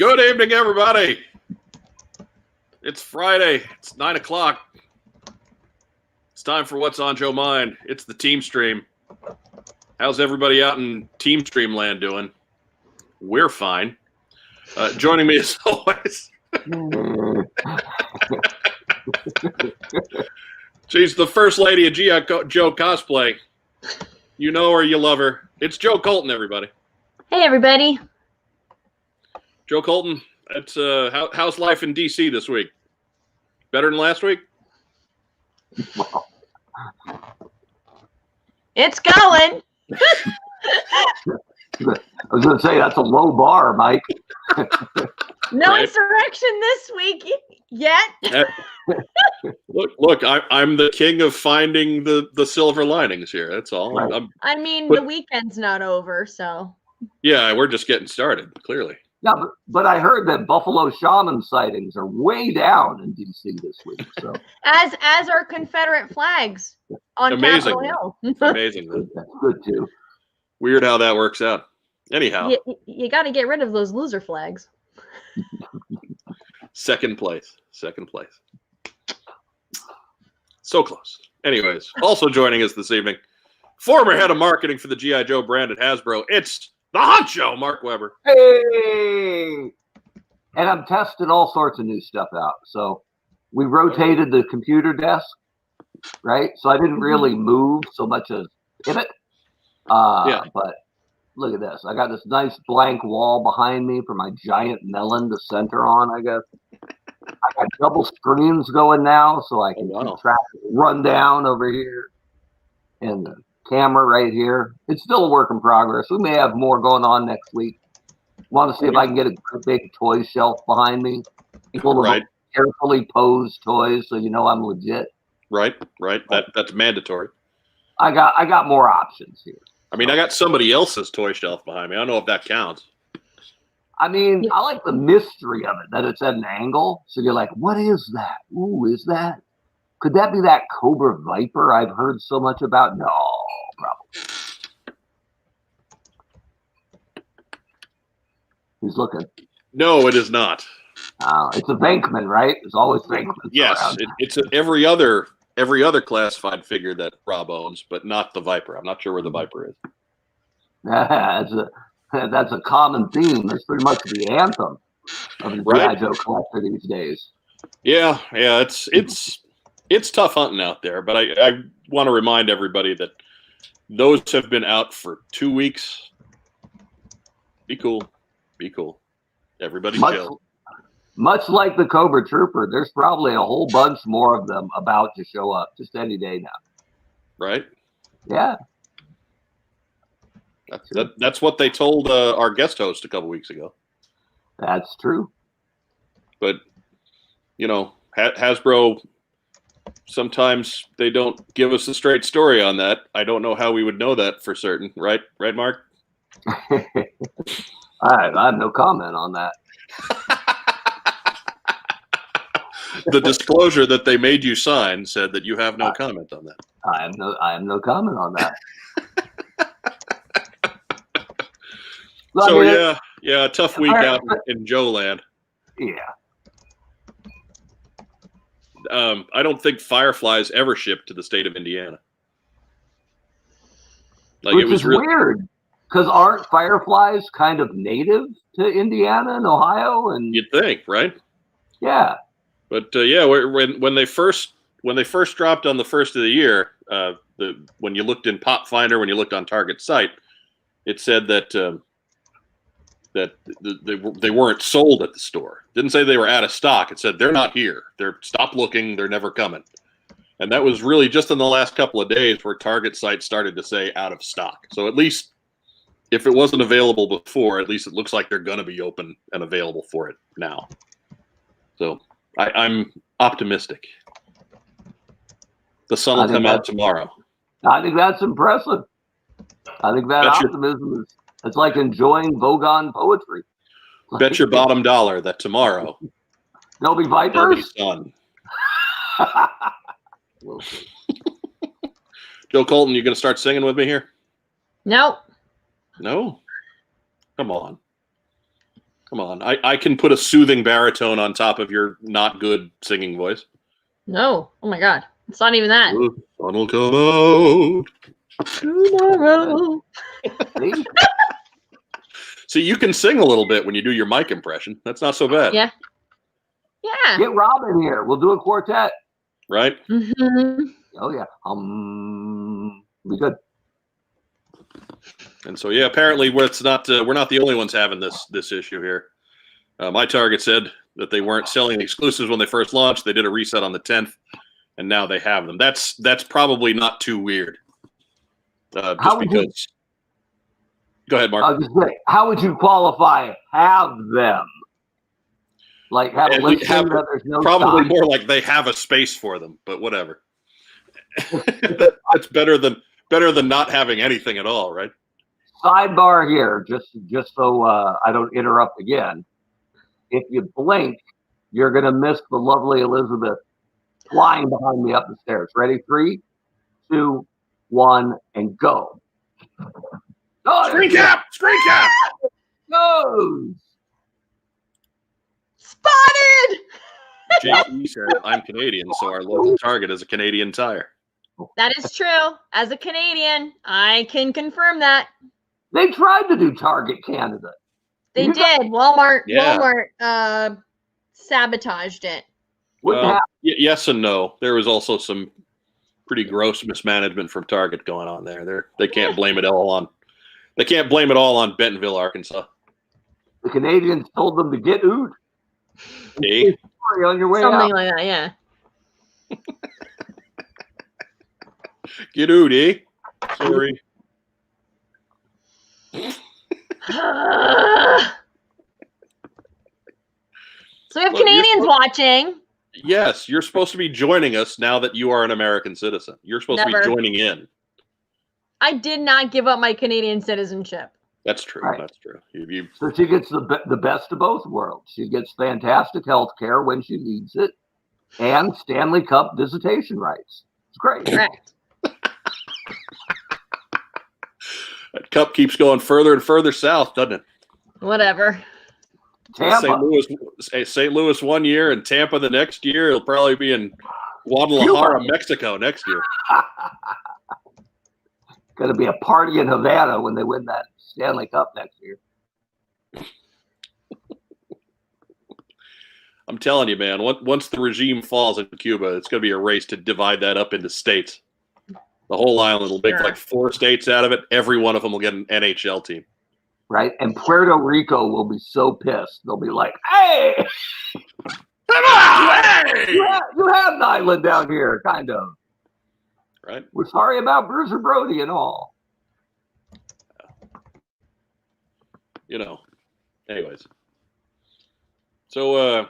Good evening, everybody. It's Friday. It's 9 o'clock. It's time for What's on Joe Mind. It's the TeamStream. How's everybody out in TeamStream land doing? We're fine. Joining me as always. She's the first lady of G.I. Joe cosplay. You know her, you love her. It's Joe Colton, everybody. Hey, everybody. Joe Colton, it's how's life in D.C. this week? Better than last week? It's going. I was going to say, that's a low bar, Mike. No insurrection this week yet. Look, I'm the king of finding the silver linings here. That's all. Right. The weekend's not over, so. Yeah, we're just getting started, clearly. Yeah, but I heard that Buffalo Shaman sightings are way down in D.C. this week. So as are Confederate flags on Capitol Hill. Amazing. That's good, too. Weird how that works out. Anyhow. You got to get rid of those loser flags. Second place. So close. Anyways, also joining us this evening, former head of marketing for the G.I. Joe brand at Hasbro, it's the honcho, Mark Weber. Hey! And I'm testing all sorts of new stuff out. So we rotated the computer desk, right? So I didn't really move so much as pivot. But look at this. I got this nice blank wall behind me for my giant melon to center on, I guess. I got double screens going now, so I can keep track of the rundown over here. And the camera right here. It's still a work in progress. We may have more going on next week. Want to see if I can get a big toy shelf behind me. Full of carefully posed toys, so you know I'm legit. Right. That's mandatory. I got more options here. I mean, I got somebody else's toy shelf behind me. I don't know if that counts. I mean, I like the mystery of it, that it's at an angle. So you're like, what is that? Ooh, is that? Could that be that Cobra Viper I've heard so much about? No, probably. He's looking. No, it is not. It's a Venkman, right? It's always Venkman. Yes, it's every other classified figure that Rob owns, but not the Viper. I'm not sure where the Viper is. That's a common theme. That's pretty much the anthem of the G.I. Joe collector these days. Yeah, it's tough hunting out there, but I want to remind everybody that those have been out for 2 weeks. Be cool. Everybody chill. Much like the Cobra Trooper, there's probably a whole bunch more of them about to show up just any day now. Right? Yeah. That's what they told our guest host a couple weeks ago. That's true. But, you know, Hasbro, sometimes they don't give us a straight story on that. I don't know how we would know that for certain. Right, Mark? I have no comment on that. The disclosure that they made you sign said that you have no comment on that. I have no comment on that. So a tough week out in Joe land. Yeah. I don't think Fireflies ever shipped to the state of Indiana. Which is weird, because aren't Fireflies kind of native to Indiana and Ohio? And you'd think, right? Yeah. But when they first dropped on the first of the year, when you looked in Pop Finder, when you looked on Target site, it said that they weren't sold at the store. Didn't say they were out of stock. It said they're not here. Stop looking. They're never coming. And that was really just in the last couple of days where Target site started to say out of stock. So at least if it wasn't available before, at least it looks like they're going to be open and available for it now. So I'm optimistic. The sun will come out tomorrow. I think that's impressive. I think that optimism is, it's like enjoying Vogon poetry. Bet your bottom dollar that tomorrow there'll be Vipers? There'll be sun. Joe Colton, you going to start singing with me here? Nope. No? Come on. Come on. I can put a soothing baritone on top of your not good singing voice. No. Oh my God. It's not even that. The sun will come out. Tomorrow. See? See, you can sing a little bit when you do your mic impression. That's not so bad. Yeah. Yeah. Get Robin here. We'll do a quartet. Right? Mm-hmm. Oh yeah. Be good. And so, yeah, apparently we're not the only ones having this issue here. My Target said that they weren't selling exclusives when they first launched. They did a reset on the 10th, and now they have them. That's probably not too weird. Just because. Go ahead, Mark. I was just saying, how would you qualify have them? Like have a listing that there's no probably stock? more like they have a space for them, but whatever. That's better than not having anything at all, right? Sidebar here, just so I don't interrupt again. If you blink, you're gonna miss the lovely Elizabeth flying behind me up the stairs. Ready? 3, 2, 1, and go. Oh, Screen cap! Screen cap! goes. Spotted. JP said, I'm Canadian, so our local Target is a Canadian Tire. That is true. As a Canadian, I can confirm that. They tried to do Target Canada. They You did. Walmart. Yeah. Walmart sabotaged it. Wouldn't Well, happen. yes and no. There was also some pretty gross mismanagement from Target going on there. They can't blame it all on. They can't blame it all on Bentonville, Arkansas. The Canadians told them to get ood. Hey, Sorry, on your way Something out. like that, yeah. get out, eh? Sorry. So we have Look, Canadians watching. Yes, you're supposed to be joining us now that you are an American citizen. You're supposed to Never. be joining in. I did not give up my Canadian citizenship. That's true. Right. That's true. You So she gets the best of both worlds. She gets fantastic health care when she needs it and Stanley Cup visitation rights. It's great. Correct. that cup keeps going further and further south, doesn't it? Whatever. Tampa. St. Louis one year and Tampa the next year. It'll probably be in Guadalajara, Mexico next year. Going to be a party in Havana when they win that Stanley Cup next year. I'm telling you, man, once the regime falls in Cuba, it's going to be a race to divide that up into states. The whole island will make like 4 states out of it. Every one of them will get an NHL team. Right? And Puerto Rico will be so pissed. They'll be like, hey, Come on! Hey! you have an island down here, kind of. Right? We're sorry about Bruiser Brody and all. You know. Anyways. So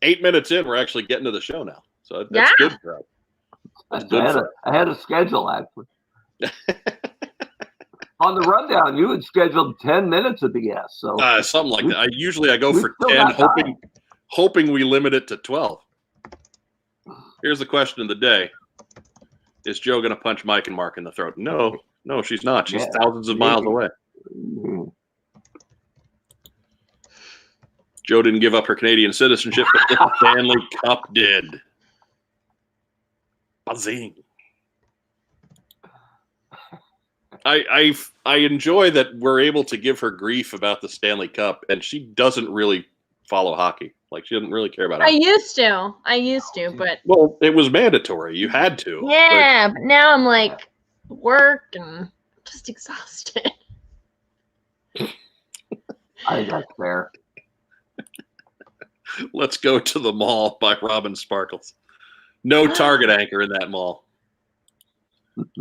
8 minutes in, we're actually getting to the show now. So that's good for us. I had a schedule, actually. On the rundown, you had scheduled 10 minutes at the S. So something like that. I go for still 10, got time. hoping we limit it to 12. Here's the question of the day. Is Joe going to punch Mike and Mark in the throat? No, she's not. She's thousands of miles away. Mhm. Joe didn't give up her Canadian citizenship, but the Stanley Cup did. Bazing. I enjoy that we're able to give her grief about the Stanley Cup, and she doesn't really follow hockey. Like, she doesn't really care about I hockey. used to, but Well, it was mandatory. You had to. yeah, but now I'm like work and just exhausted. I think that's fair. Let's Go to the Mall by Robin Sparkles. No Target anchor in that mall.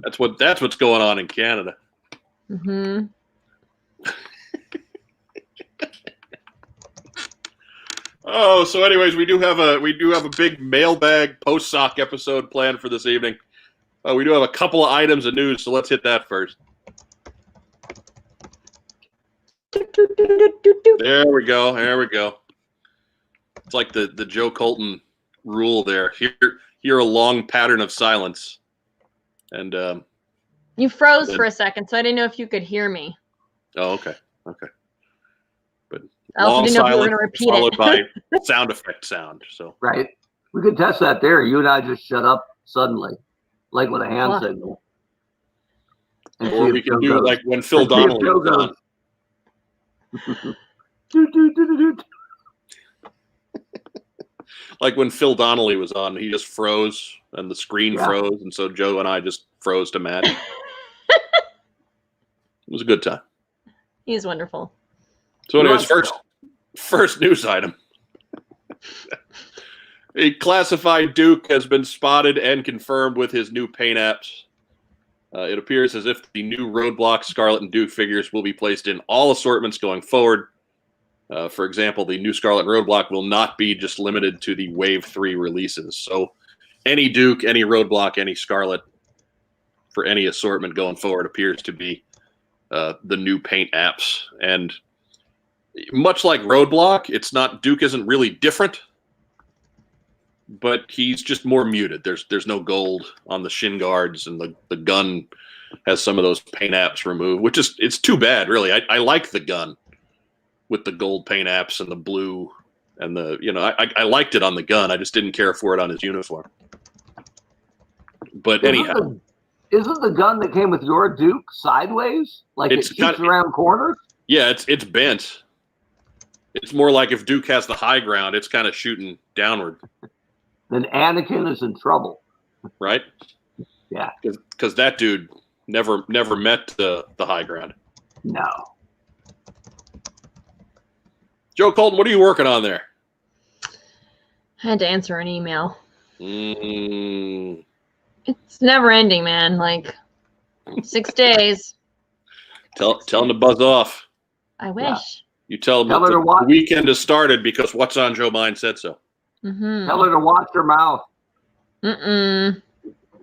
That's what's going on in Canada. Mm-hmm. Oh, so anyways, we do have a big mailbag Postsac episode planned for this evening. We do have a couple of items of news, so let's hit that first. There we go. It's like the Joe Colton rule there. Hear a long pattern of silence. And You froze for a second, so I didn't know if you could hear me. oh, okay. But I also long didn't know if you were silence going to repeat followed it. by sound effect sound. So Right. We could test that there. You and I just shut up suddenly, like with a hand What? signal. And or we can do like when Phil and see if Donnelly Joe was on. Doot, doot, doot, doot, doot. Like when Phil Donnelly was on, he just froze and the screen Yeah. froze, and so Joe and I just froze to match. It was a good time. He's wonderful. So, anyways, Right. first news item. A classified Duke has been spotted and confirmed with his new paint apps. It appears as if the new Roadblock, Scarlet, and Duke figures will be placed in all assortments going forward. For example, the new Scarlet and Roadblock will not be just limited to the Wave 3 releases. So any Duke, any Roadblock, any Scarlet for any assortment going forward appears to be the new paint apps. And much like Roadblock, it's not, Duke isn't really different, but he's just more muted. There's no gold on the shin guards, and the gun has some of those paint apps removed, which is, it's too bad, really. I like the gun with the gold paint apps and the blue and the, you know, I liked it on the gun. I just didn't care for it on his uniform. But anyhow. Isn't the gun that came with your Duke sideways? Like it shoots around corners? Yeah, it's bent. It's more like if Duke has the high ground, it's kind of shooting downward. Then Anakin is in trouble. Right? Yeah. Because that dude never met the high ground. No. Joe Colton, what are you working on there? I had to answer an email. Mm. It's never ending, man. Like 6 days. Tell him to buzz off. I wish. Yeah. You tell him Tell that her to the watch. weekend has started because What's on Joe Mind said so. Mm-hmm. Tell her to watch her mouth. Mm-mm.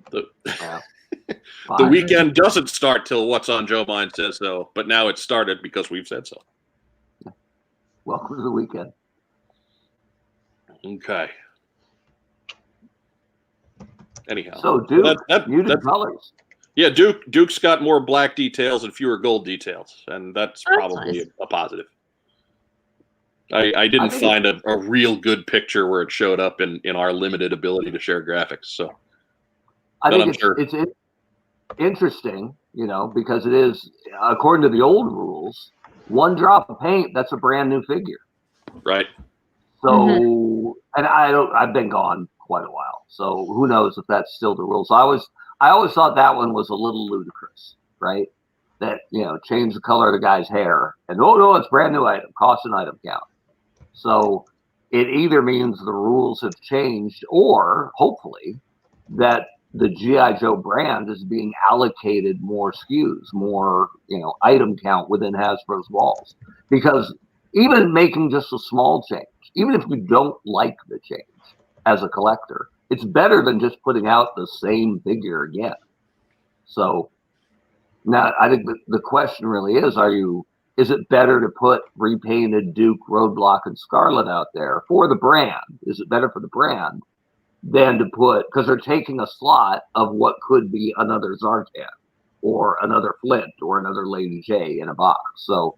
The weekend doesn't start till What's on Joe Mind says so, but now it's started because we've said so. Welcome to the weekend. Okay. Anyhow, So Duke, that's colors. Yeah, Duke's got more black details and fewer gold details, and that's probably nice. a positive. I didn't find a real good picture where it showed up in our limited ability to share graphics. So I think it's interesting, you know, because it is, according to the old rules, one drop of paint, that's a brand new figure. Right. So, and I've been gone quite a while, so who knows if that's still the rules. I always thought that one was a little ludicrous, right? That, you know, change the color of the guy's hair, and oh no, it's brand new item, cost an item count. So it either means the rules have changed, or hopefully that the G.I. Joe brand is being allocated more SKUs, more, you know, item count within Hasbro's walls. Because even making just a small change, even if you don't like the change as a collector, it's better than just putting out the same figure again. So now I think the question really is it better to put repainted Duke, Roadblock, and Scarlet out there for the brand? Is it better for the brand than to put, because they're taking a slot of what could be another Zartan or another Flint or another Lady J in a box. So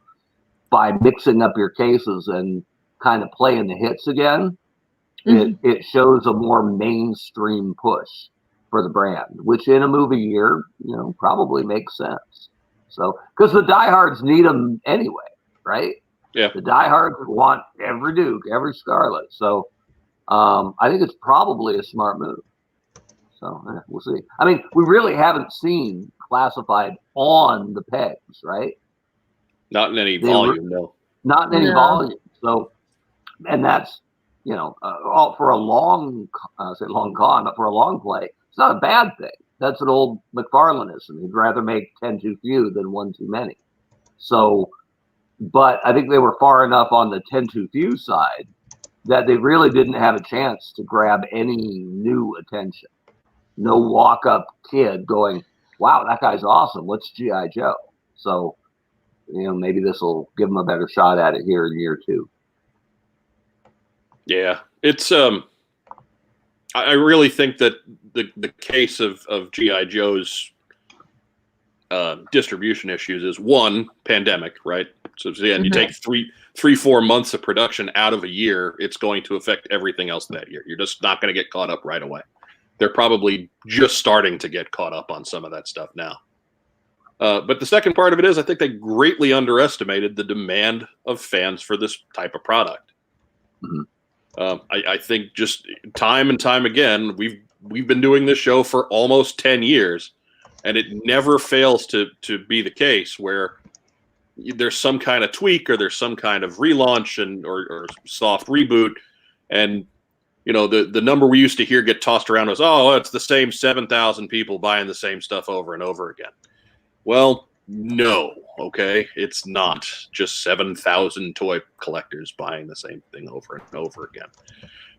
by mixing up your cases and kind of playing the hits again, it shows a more mainstream push for the brand, which in a movie year, you know, probably makes sense. So, because the diehards need them anyway, right? Yeah. The diehards want every Duke, every Scarlet. So, I think it's probably a smart move. So, we'll see. I mean, we really haven't seen classified on the pegs, right? Not in any volume, no. Not in any volume. So, and that's, you know, for a long con, but for a long play, it's not a bad thing. That's an old McFarlaneism. He'd rather make 10 too few than 1 too many. So, but I think they were far enough on the 10 too few side that they really didn't have a chance to grab any new attention. No walk-up kid going, wow, that guy's awesome. What's G.I. Joe? So, you know, maybe this will give them a better shot at it here in year 2. Yeah, it's I really think that the case of G.I. Joe's distribution issues is one, pandemic, right? So again, you take 4 months of production out of a year, it's going to affect everything else that year. You're just not going to get caught up right away. They're probably just starting to get caught up on some of that stuff now. But the second part of it is I think they greatly underestimated the demand of fans for this type of product. I think just time and time again, we've been doing this show for almost 10 years, and it never fails to be the case where there's some kind of tweak or there's some kind of relaunch or soft reboot, and the number we used to hear get tossed around was, oh, it's the same 7,000 people buying the same stuff over and over again. Well, no, okay, it's not just 7,000 toy collectors buying the same thing over and over again.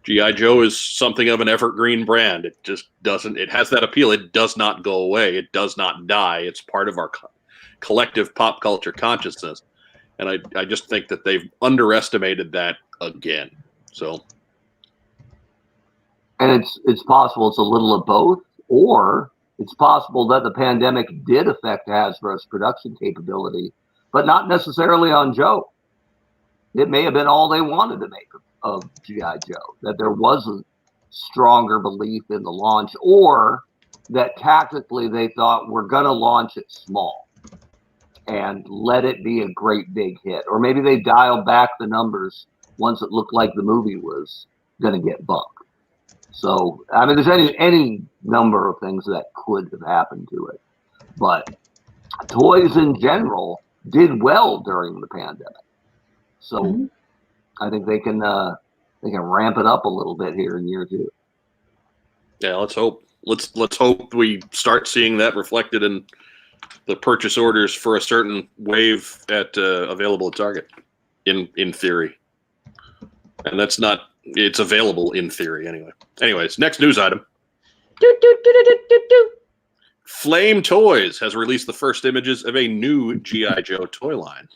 G.I. Joe is something of an evergreen brand. It just doesn't, it has that appeal. It does not go away. It does not die. It's part of our collective pop culture consciousness. And I just think that they've underestimated that again. So. And it's possible it's a little of both, or it's possible that the pandemic did affect Hasbro's production capability, but not necessarily on Joe. It may have been all they wanted to make of G.I. Joe, that there was a stronger belief in the launch, or that tactically they thought we're going to launch it small and let it be a great big hit. Or maybe they dialed back the numbers once it looked like the movie was going to get bumped. So, I mean, there's any number of things that could have happened to it. But toys in general did well during the pandemic. So I think they can ramp it up a little bit here in year 2. Yeah, let's hope. Let's hope we start seeing that reflected in the purchase orders for a certain wave at available at Target, in theory. And that's not. It's available in theory anyway. Anyways, next news item. Flame Toys has released the first images of a new G.I. Joe toy line.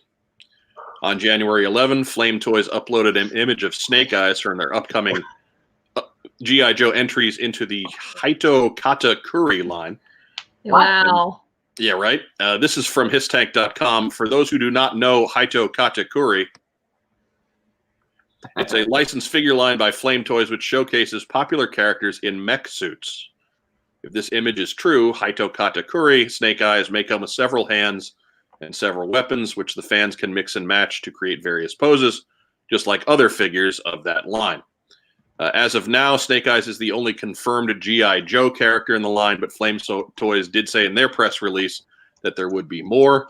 On January 11, Flame Toys uploaded an image of Snake Eyes from their upcoming G.I. Joe entries into the Haito Katakuri line. Wow. Yeah, right? This is from histank.com. For those who do not know Haito Katakuri, it's a licensed figure line by Flame Toys which showcases popular characters in mech suits. If this image is true, Haito Katakuri, Snake Eyes, may come with several hands and several weapons, which the fans can mix and match to create various poses, just like other figures of that line. As of now, Snake Eyes is the only confirmed G.I. Joe character in the line, but Flame Toys did say in their press release that there would be more.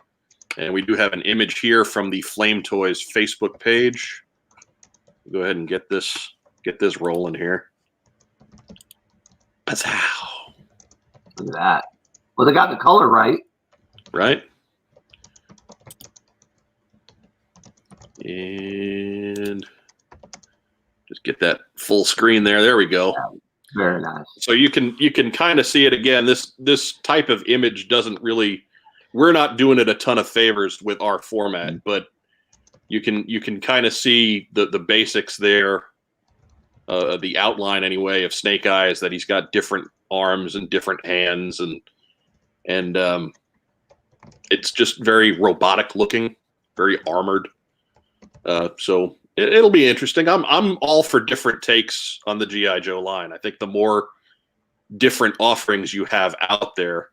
And we do have an image here from the Flame Toys Facebook page. Go ahead and get this rolling here. That's how. Look at that. Well, they got the color right. Right. And just get that full screen there. There we go. Yeah, very nice. So you can kind of see it again. This type of image doesn't really. We're not doing it a ton of favors with our format, but you can kind of see the basics there, the outline anyway of Snake Eyes, that he's got different arms and different hands, and it's just very robotic looking, very armored. So it'll be interesting. I'm all for different takes on the G.I. Joe line. I think the more different offerings you have out there,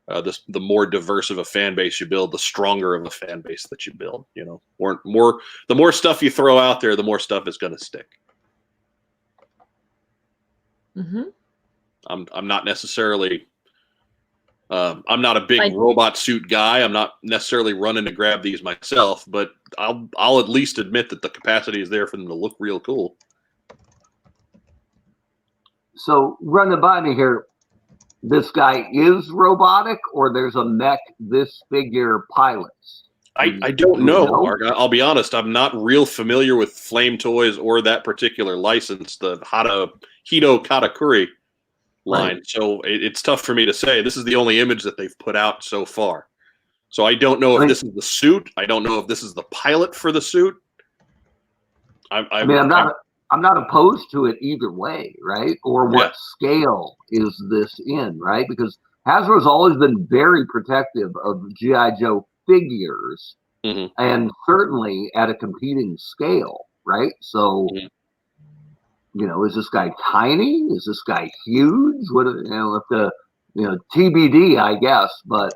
the more diverse of a fan base you build, the stronger of a fan base that you build. The more stuff you throw out there, the more stuff is going to stick. I'm not necessarily. I'm not a big robot suit guy. I'm not necessarily running to grab these myself, but I'll at least admit that the capacity is there for them to look real cool. So run it by me here. This guy is robotic, or there's a mech this figure pilots? I don't know, Mark. I'll be honest. I'm not real familiar with Flame Toys or that particular license, the Hito Katakuri line. Right. So it's tough for me to say. This is the only image that they've put out so far. So I don't know if this is the suit. I don't know if this is the pilot for the suit. I'm not opposed to it either way, right? Or what scale is this in, right? Because Hasbro's always been very protective of G.I. Joe figures and certainly at a competing scale, right? So, is this guy tiny? Is this guy huge? What if the TBD, I guess. But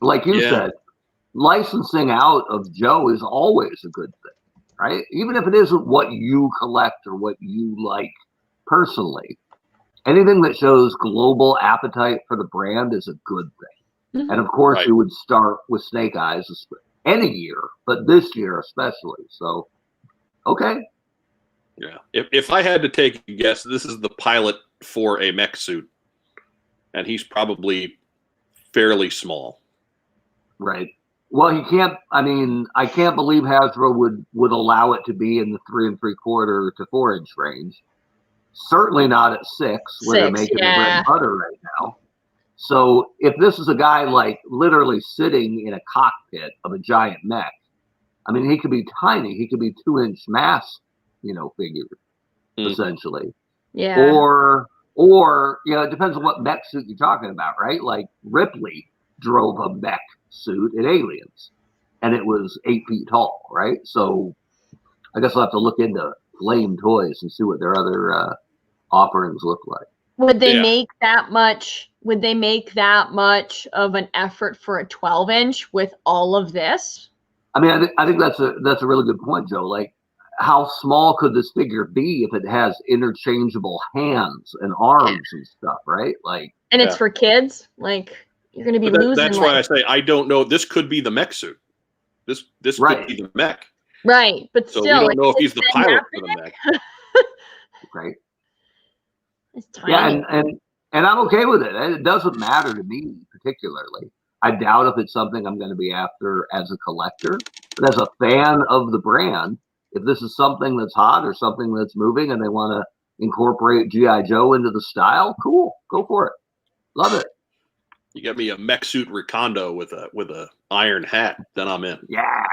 like you said, licensing out of Joe is always a good thing, right? Even if it isn't what you collect or what you like personally, anything that shows global appetite for the brand is a good thing. And of course, you would start with Snake Eyes any year, but this year especially. So, okay. Yeah. If I had to take a guess, this is the pilot for a mech suit, and he's probably fairly small. Right. Well, he can't. I mean, I can't believe Hasbro would allow it to be in the 3 3/4 to 4 inch range. Certainly not at 6, where they're making the bread and butter right now. So if this is a guy like literally sitting in a cockpit of a giant mech, I mean, he could be tiny. He could be 2-inch mass, figure, essentially. Yeah. Or it depends on what mech suit you're talking about, right? Like Ripley drove a mech suit in Aliens, and it was 8 feet tall, right? So I guess I'll have to look into Flame Toys and see what their other offerings look like. Would they make that much? Would they make that much of an effort for a 12-inch with all of this? I mean, I think that's a really good point, Joe. Like, how small could this figure be if it has interchangeable hands and arms and stuff, right? Like, and it's for kids. Like, you're going to be losing. That's why I say I don't know. This could be the mech suit. This could be the mech. Right, but so still, we don't know if he's the pilot for the mech. Right. It's tiny. Yeah, and I'm okay with it. It doesn't matter to me particularly. I doubt if it's something I'm going to be after as a collector, but as a fan of the brand, if this is something that's hot or something that's moving and they want to incorporate G.I. Joe into the style, cool, go for it. Love it. You get me a mech suit Recondo with a iron hat, then I'm in. Yeah,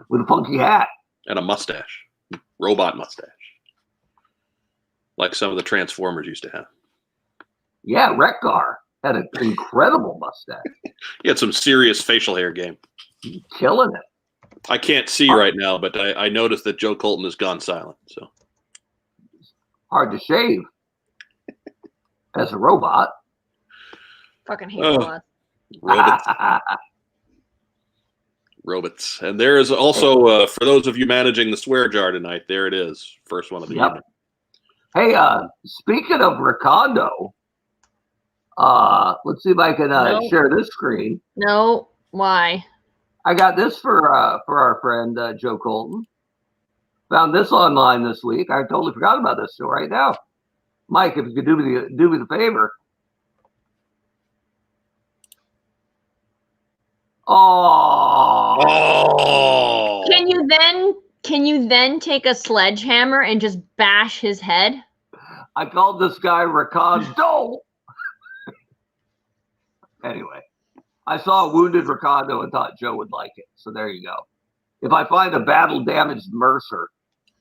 with a funky hat and a mustache, robot mustache, like some of the Transformers used to have. Yeah, Wreck-Gar had an incredible mustache. He had some serious facial hair game. Killing it. I can't see right now, but I noticed that Joe Colton has gone silent. So hard to shave as a robot. Fucking hate robots. Robots. And there is also, for those of you managing the swear jar tonight, there it is. First one of the evening. Hey, speaking of Recondo, let's see if I can share this screen. No, why? I got this for our friend Joe Colton. Found this online this week. I totally forgot about this till right now. Mike, if you could do me the favor. Oh! Can you then take a sledgehammer and just bash his head? I called this guy Recondo. Anyway, I saw a wounded Recondo and thought Joe would like it. So there you go. If I find a battle-damaged Mercer,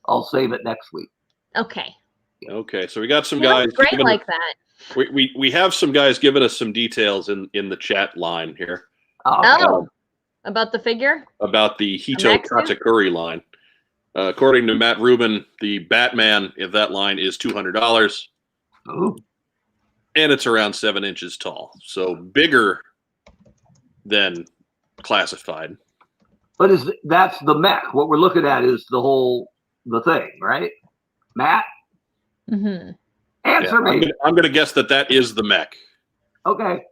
I'll save it next week. Okay. Okay, so we got some guys. Great like that. We have some guys giving us some details in the chat line here. Oh, about the figure? About the Hito Katakuri line. According to Matt Rubin, the Batman of that line is $200. Oh. And it's around 7 inches tall. So bigger than classified. But that's the mech. What we're looking at is the thing, right? Matt? Mm-hmm. Answer me. I'm going to guess that is the mech. Okay.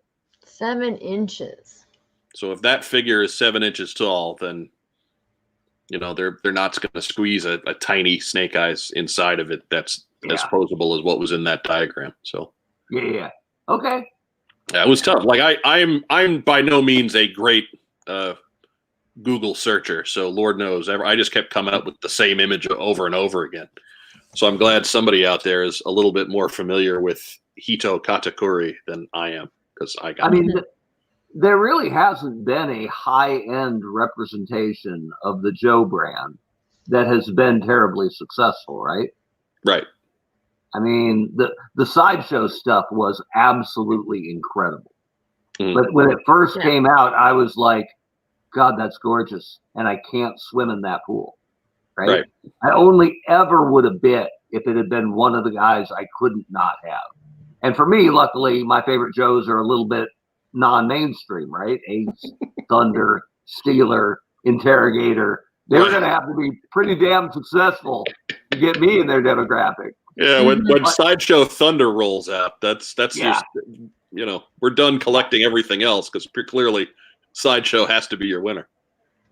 7 inches. So if that figure is 7 inches tall, then they're not going to squeeze a tiny Snake Eyes inside of it that's as posable as what was in that diagram. So yeah. Okay. Yeah, it was tough. Like I'm by no means a great Google searcher, so Lord knows I just kept coming up with the same image over and over again. So I'm glad somebody out there is a little bit more familiar with Hito Katakuri than I am, because I mean, there really hasn't been a high-end representation of the Joe brand that has been terribly successful, right? Right. I mean, the Sideshow stuff was absolutely incredible. Mm. But when it first came out, I was like, God, that's gorgeous, and I can't swim in that pool. Right. I only ever would have bit if it had been one of the guys I couldn't not have. And for me, luckily, my favorite Joes are a little bit non-mainstream, right? Ace, Thunder, Steeler, Interrogator. They were going to have to be pretty damn successful to get me in their demographic. Yeah, when Sideshow Thunder rolls out, that's just, we're done collecting everything else because clearly Sideshow has to be your winner.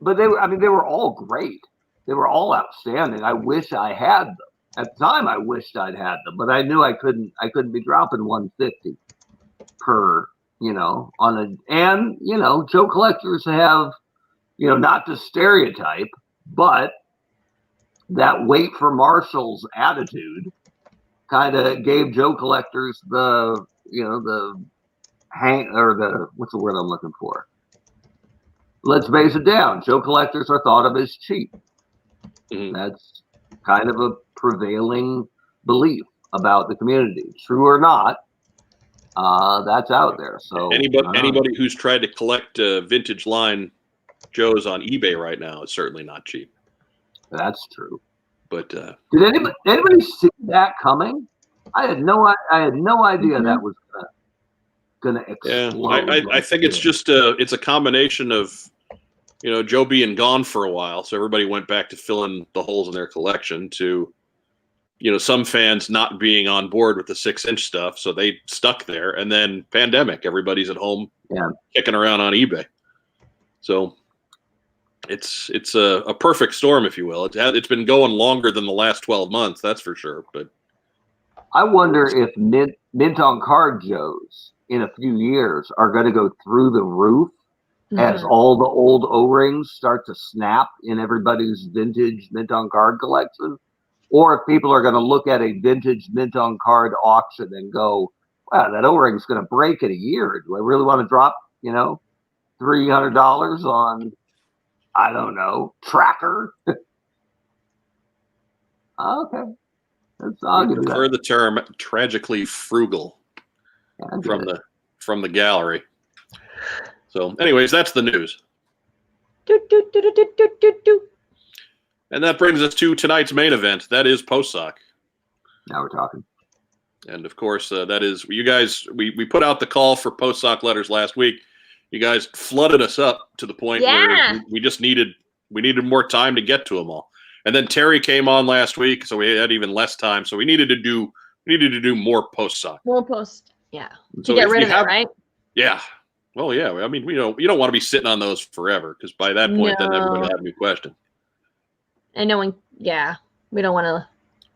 But they were all great. They were all outstanding. I wish I had them. At the time, I wished I'd had them, but I knew I couldn't be dropping 150 per, Joe collectors have, not to stereotype, but that wait for Marshall's attitude kind of gave Joe collectors the what's the word I'm looking for? Let's base it down. Joe collectors are thought of as cheap. Mm-hmm. That's kind of a prevailing belief about the community. True or not, that's out there. So anybody who's tried to collect vintage line Joes on eBay right now is certainly not cheap. That's true. But did anybody see that coming? I had no idea that was gonna explode. Yeah, I think it's just it's a combination of Joe being gone for a while, so everybody went back to filling the holes in their collection, to some fans not being on board with the 6-inch stuff, so they stuck there, and then pandemic, everybody's at home kicking around on eBay. So it's a perfect storm, if you will. It's been going longer than the last 12 months, that's for sure. But I wonder if mint on card Joes in a few years are going to go through the roof as all the old O-rings start to snap in everybody's vintage mint on card collection, or if people are going to look at a vintage mint on card auction and go, wow, that O-ring's going to break in a year. Do I really want to drop, $300 on, I don't know, Tracker? Okay. I prefer the term tragically frugal from the gallery. So anyways, that's the news. And that brings us to tonight's main event. That is Postsac. Now we're talking. And of course, that is you guys. We put out the call for Postsac letters last week. You guys flooded us up to the point where we just needed more time to get to them all. And then Terry came on last week, so we had even less time. So we needed to do more Postsac. More post, yeah. So to get rid of it, right? Yeah. Well, yeah. I mean, you don't want to be sitting on those forever, because by that point, then everybody will have a new question. And knowing, we don't want to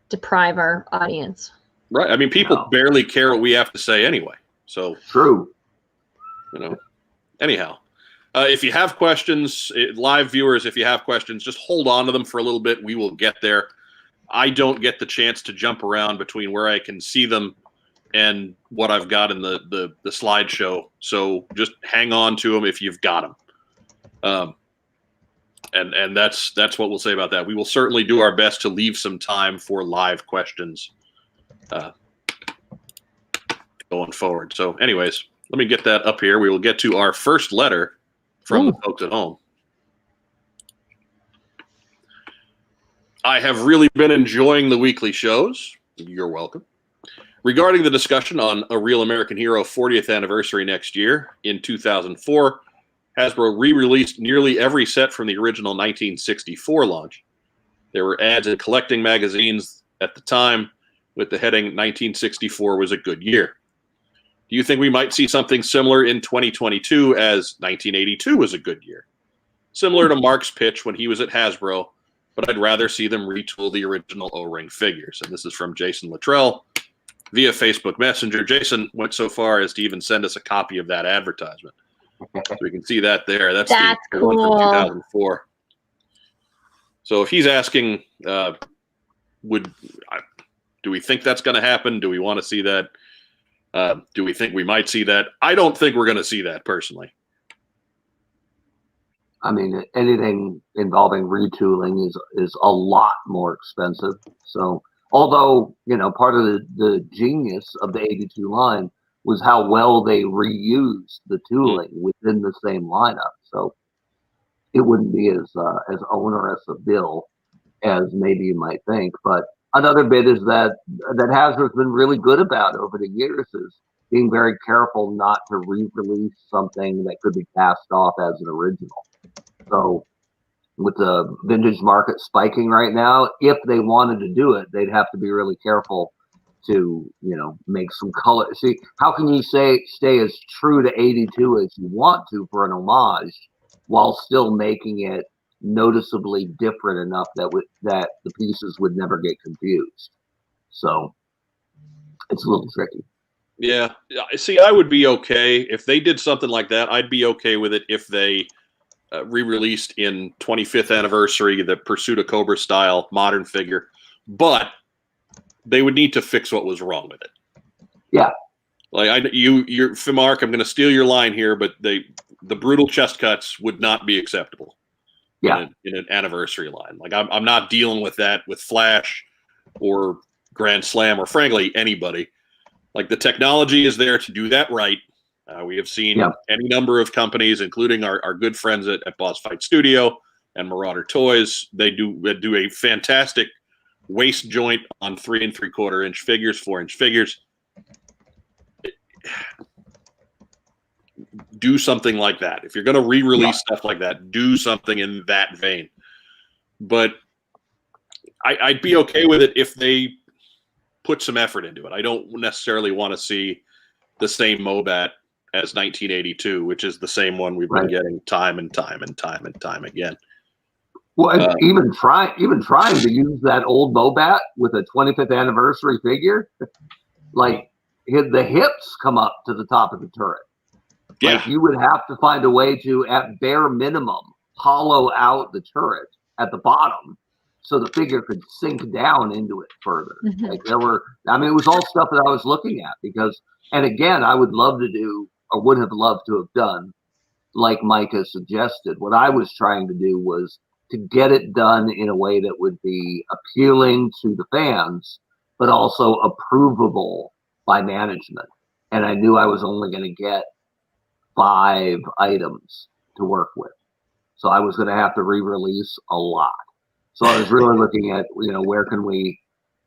deprive our audience. Right. I mean, people barely care what we have to say anyway. So true. Anyhow, if you have questions, live viewers, if you have questions, just hold on to them for a little bit. We will get there. I don't get the chance to jump around between where I can see them and what I've got in the slideshow. So just hang on to them if you've got them. And that's what we'll say about that. We will certainly do our best to leave some time for live questions going forward. So anyways, let me get that up here. We will get to our first letter from the folks at home. I have really been enjoying the weekly shows. You're welcome. Regarding the discussion on A Real American Hero 40th anniversary next year, in 2004, Hasbro re-released nearly every set from the original 1964 launch. There were ads in collecting magazines at the time with the heading 1964 was a good year. Do you think we might see something similar in 2022 as 1982 was a good year? Similar to Mark's pitch when he was at Hasbro, but I'd rather see them retool the original O-ring figures. And this is from Jason Luttrell via Facebook Messenger. Jason went so far as to even send us a copy of that advertisement. So we can see that there. That's the cool. one from 2004. So if he's asking, do we think that's going to happen? Do we want to see that? Do we think we might see that? I don't think we're going to see that personally. I mean, anything involving retooling is a lot more expensive. So, although, part of the genius of the 82 line was how well they reused the tooling within the same lineup. So, it wouldn't be as onerous a bill as maybe you might think. But another bit is that Hasbro's been really good about over the years is being very careful not to re-release something that could be passed off as an original. So with the vintage market spiking right now, if they wanted to do it, they'd have to be really careful to, make some color. See, how can you stay as true to 82 as you want to for an homage while still making it noticeably different enough that the pieces would never get confused? So it's a little tricky. Yeah. See, I would be okay if they did something like that. I'd be okay with it if they re-released in 25th anniversary the Pursuit of Cobra style modern figure, but they would need to fix what was wrong with it. Yeah. Like you're Fimark, I'm going to steal your line here, but the brutal chest cuts would not be acceptable. Yeah. In an anniversary line. Like I'm not dealing with that with Flash or Grand Slam or frankly anybody. Like the technology is there to do that right. We have seen any number of companies, including our good friends at Boss Fight Studio and Marauder Toys. They do a fantastic waist joint on 3 3/4 inch figures, 4-inch figures. Do something like that. If you're going to re-release stuff like that, do something in that vein. But I'd be okay with it if they put some effort into it. I don't necessarily want to see the same Mobat as 1982, which is the same one we've been getting time and time and time and time again. Well, even trying to use that old Mobat with a 25th anniversary figure, like the hips come up to the top of the turret. Yeah. Like you would have to find a way to, at bare minimum, hollow out the turret at the bottom so the figure could sink down into it further. Mm-hmm. Like it was all stuff that I was looking at because, and again, I would love to do, or would have loved to have done, like Mike has suggested. What I was trying to do was to get it done in a way that would be appealing to the fans, but also approvable by management. And I knew I was only going to get 5 items to work with. So I was going to have to re-release a lot. So I was really looking at,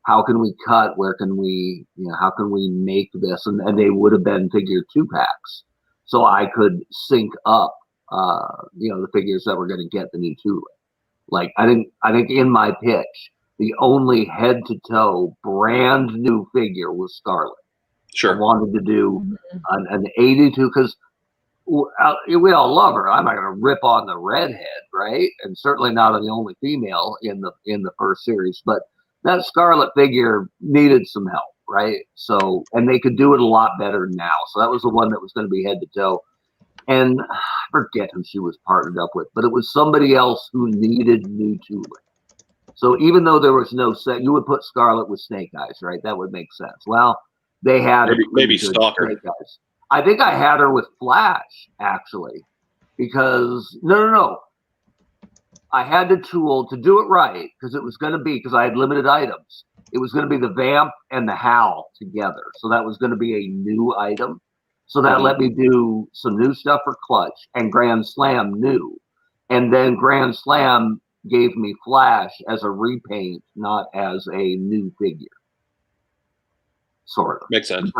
how can we cut? Where can we, how can we make this? And they would have been figure 2-packs. So I could sync up, the figures that were going to get the new tooling. Like I think in my pitch, the only head to toe brand new figure was Scarlet. Sure. I wanted to do an 82 because we all love her. I'm not going to rip on the redhead, right? And certainly not on the only female in the first series. But that Scarlet figure needed some help, right? So, and they could do it a lot better now. So that was the one that was going to be head to toe. And I forget who she was partnered up with, but it was somebody else who needed new tooling. So even though there was no set, you would put Scarlet with Snake Eyes, right? That would make sense. Well, they had maybe Stalker. Snake Eyes. I think I had her with Flash, actually, because no. I had the tool to do it right because it was going to be, because I had limited items. It was going to be the Vamp and the Howl together. So that was going to be a new item. So that let me do some new stuff for Clutch and Grand Slam new. And then Grand Slam gave me Flash as a repaint, not as a new figure. Sort of. Makes sense.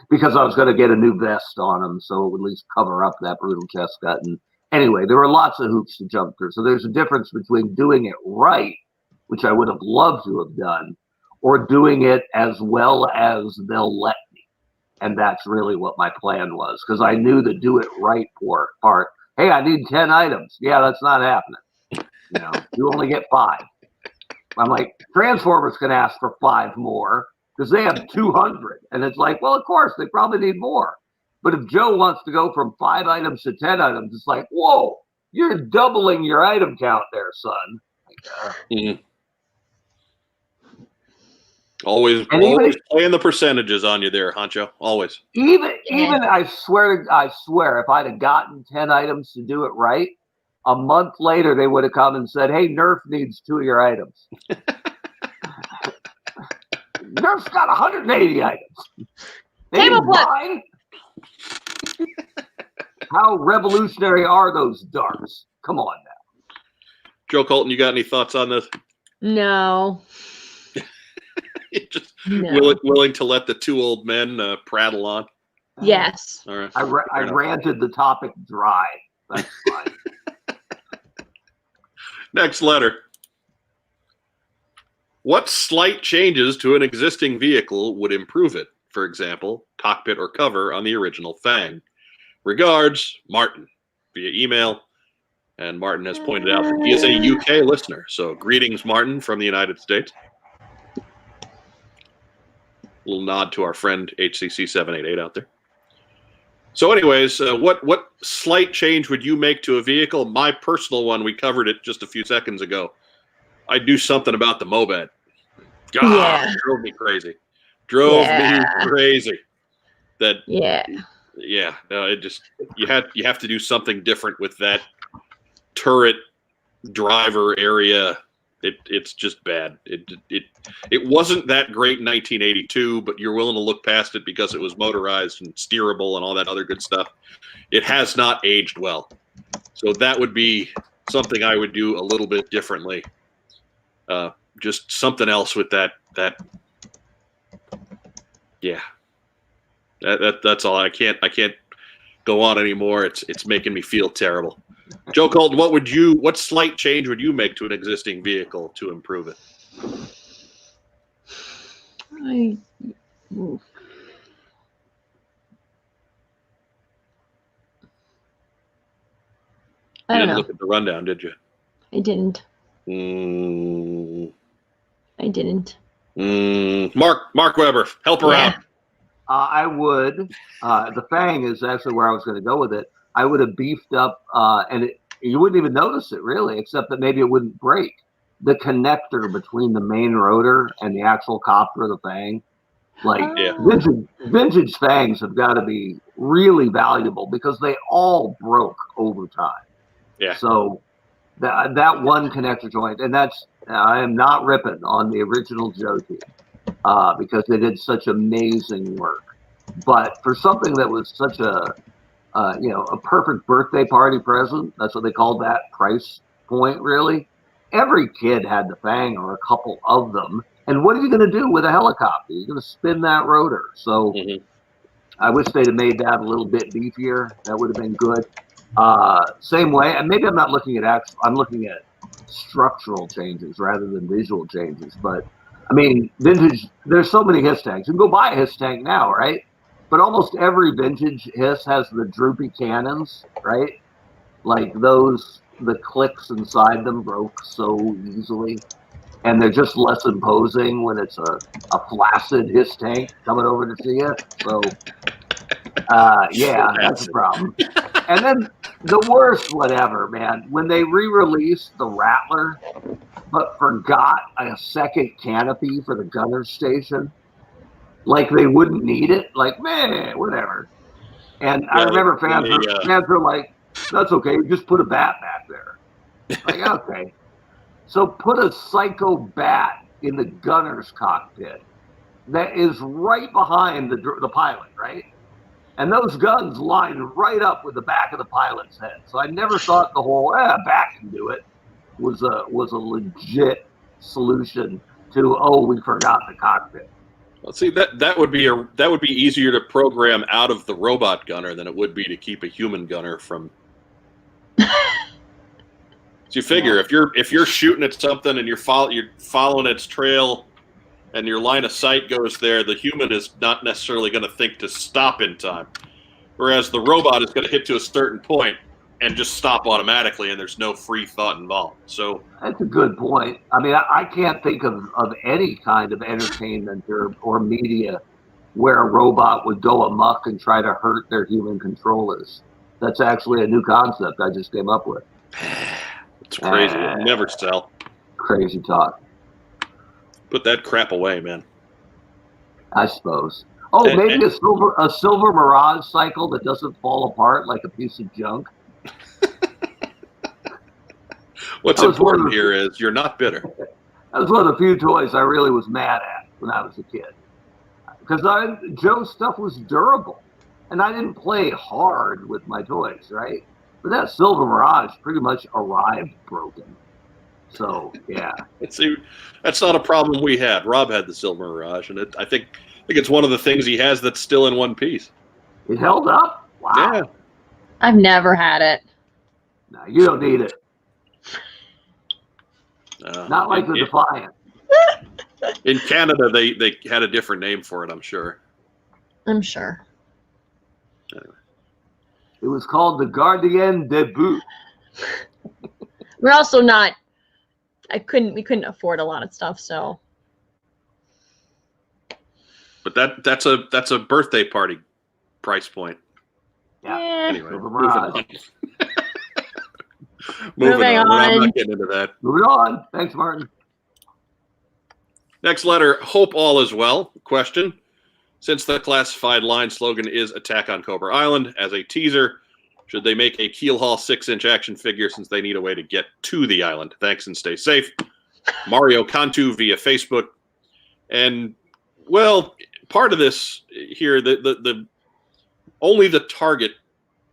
Because I was going to get a new vest on him, so it would at least cover up that brutal chest cut. And anyway, there were lots of hoops to jump through. So there's a difference between doing it right, which I would have loved to have done, or doing it as well as they'll let me. And that's really what my plan was, because I knew the do it right part. Hey, I need 10 items. Yeah, that's not happening. You only get 5. I'm like, Transformers can ask for 5 more because they have 200. And it's like, well, of course, they probably need more. But if Joe wants to go from 5 items to 10 items, it's like, whoa, you're doubling your item count there, son. Like, Always playing the percentages on you there, Honcho. Always. Even I swear, if I'd have gotten 10 items to do it right, a month later they would have come and said, "Hey, Nerf needs 2 of your items." Nerf's got 180 items. Table flip. How revolutionary are those darts? Come on now. Joe Colton, you got any thoughts on this? No. Just No. willing to let the two old men prattle on. Yes. All right. I ranted the topic dry. That's fine. Next letter. What slight changes to an existing vehicle would improve it? For example, cockpit or cover on the original Fang. Regards, Martin, via email. And Martin has pointed out that he is a UK listener. So greetings, Martin, from the United States. Little nod to our friend HCC788 out there. So anyways, what slight change would you make to a vehicle? My personal one, we covered it just a few seconds ago. I'd do something about the moped. God, Yeah. drove me crazy. Drove me crazy. That no, it just you have to do something different with that turret driver area. It's just bad. It wasn't that great in 1982, but you're willing to look past it because it was motorized and steerable and all that other good stuff. It has not aged well. So that would be something I would do a little bit differently. Just something else with that. Yeah. That's all. I can't go on anymore. It's making me feel terrible. Joe Colton, what slight change would you make to an existing vehicle to improve it? I don't know. Look at the rundown, did you? I didn't. I didn't. Mark Weber, help her out. I would. The Fang is actually where I was going to go with it. I would have beefed up, and you wouldn't even notice it really, except that maybe it wouldn't break. The connector between the main rotor and the actual copter of the Fang, vintage Fangs have got to be really valuable because they all broke over time. Yeah. So that one connector joint, and I am not ripping on the original Joe team because they did such amazing work. But for something that was such a perfect birthday party present. That's what they called that price point, really. Every kid had the Fang or a couple of them. And what are you going to do with a helicopter? You're going to spin that rotor. So I wish they'd have made that a little bit beefier. That would have been good. Same way, and maybe I'm not looking at I'm looking at structural changes rather than visual changes. But I mean, vintage, there's so many HISS tanks. You can go buy a HISS tank now, right? But almost every vintage HISS has the droopy cannons, right? Like those, the clicks inside them broke so easily. And they're just less imposing when it's a flaccid HISS tank coming over to see you. So, that's a problem. And then the worst, whatever, man, when they re-released the Rattler, but forgot a second canopy for the gunner's station. Like they wouldn't need it. Like, man, whatever. And I remember fans were like, that's okay. Just put a bat back there. Like, okay. So put a psycho bat in the gunner's cockpit that is right behind the pilot, right? And those guns line right up with the back of the pilot's head. So I never thought the whole bat can do it was a legit solution to we forgot the cockpit. Well, see, that would be easier to program out of the robot gunner than it would be to keep a human gunner from. So you figure if you're shooting at something and you're following its trail, and your line of sight goes there, the human is not necessarily going to think to stop in time, whereas the robot is going to hit to a certain point and just stop automatically, and there's no free thought involved. So that's a good point. I mean, I can't think of any kind of entertainment or media where a robot would go amok and try to hurt their human controllers. That's actually a new concept I just came up with. It's crazy. It'll never sell. Crazy talk. Put that crap away, man. I suppose. Maybe a silver Mirage cycle that doesn't fall apart like a piece of junk. What's important here is you're not bitter. That was one of the few toys I really was mad at when I was a kid. Because Joe's stuff was durable. And I didn't play hard with my toys, right? But that silver Mirage pretty much arrived broken. So yeah, See, that's not a problem we had. Rob had the Silver Mirage, and I think it's one of the things he has that's still in one piece. it held up. Wow. Yeah. I've never had it. No, you don't need it. Not like the Defiant. In Canada, they had a different name for it, I'm sure. I'm sure. Anyway. It was called the Gardien Debut. We're also not. We couldn't afford a lot of stuff, so. But that's a birthday party price point. Yeah. Anyway, Silver moving Mirage. on. Moving on. I'm not getting into that. Moving on. Thanks, Martin. Next letter, hope all is well. Question. Since the classified line slogan is Attack on Cobra Island, as a teaser, should they make a Keel Hall 6-inch action figure since they need a way to get to the island? Thanks and stay safe. Mario Cantu via Facebook. And, well, part of this here, the only the Target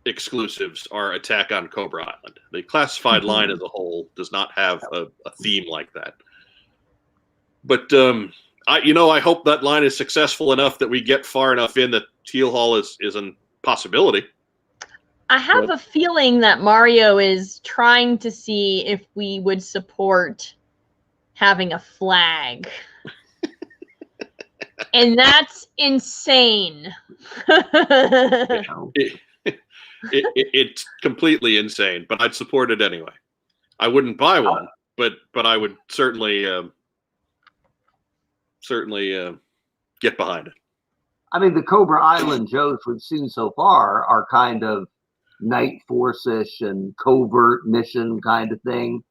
exclusives are Attack on Cobra Island. The classified line as a whole does not have a theme like that. But I hope that line is successful enough that we get far enough in that Keel Hall is a possibility. I have a feeling that Mario is trying to see if we would support having a flag. And that's insane. It's completely insane, but I'd support it anyway. I wouldn't buy one, but I would certainly get behind it. I mean, the Cobra Island Joes we've seen so far are kind of night force-ish and covert mission kind of thing.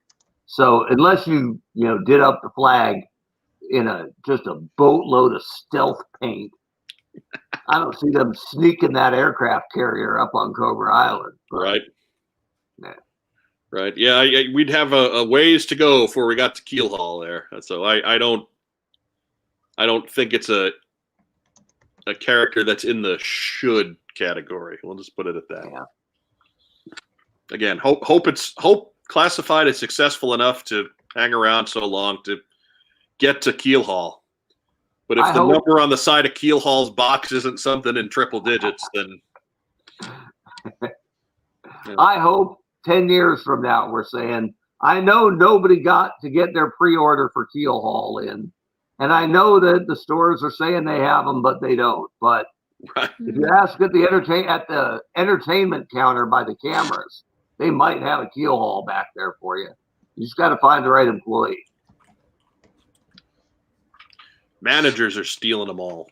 So unless you did up the flag in just a boatload of stealth paint, I don't see them sneaking that aircraft carrier up on Cobra Island. Right. Yeah. Right. Yeah. We'd have a ways to go before we got to Keel Hall there. So I don't think it's a character that's in the should category. We'll just put it at that. Yeah. Again, hope classified is successful enough to hang around so long to get to Keel Hall. But if the number on the side of Keel Hall's box isn't something in triple digits, then I hope 10 years from now we're saying, I know nobody got to get their pre-order for Keel Hall in. And I know that the stores are saying they have them, but they don't. But if you ask at the entertainment counter by the cameras, they might have a Keel Hall back there for you. You just got to find the right employee. Managers are stealing them all.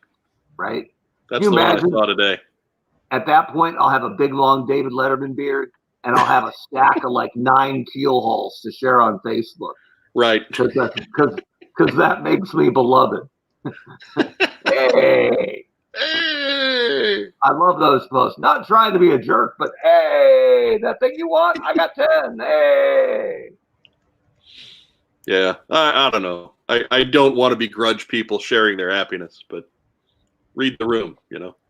Right. That's the one I saw today. At that point, I'll have a big, long David Letterman beard, and I'll have a stack of like 9 Keel Halls to share on Facebook. Right. Because that makes me beloved. Hey. I love those posts. Not trying to be a jerk, but hey, that thing you want, I got 10. Hey. Yeah, I don't know. I don't want to begrudge people sharing their happiness, but read the room,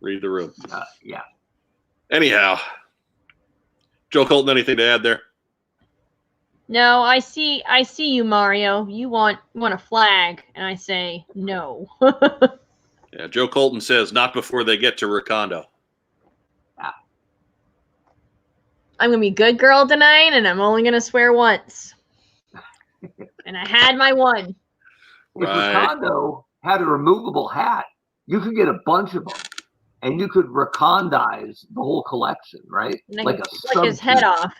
read the room. Yeah. Anyhow, Joe Colton, anything to add there? No, I see you, Mario. You want a flag, and I say no. Yeah, Joe Colton says not before they get to Recondo. Yeah. I'm gonna be good girl tonight, and I'm only gonna swear once. And I had my one. If Recondo had a removable hat, you could get a bunch of them, and you could recondize the whole collection, right? Like his head off.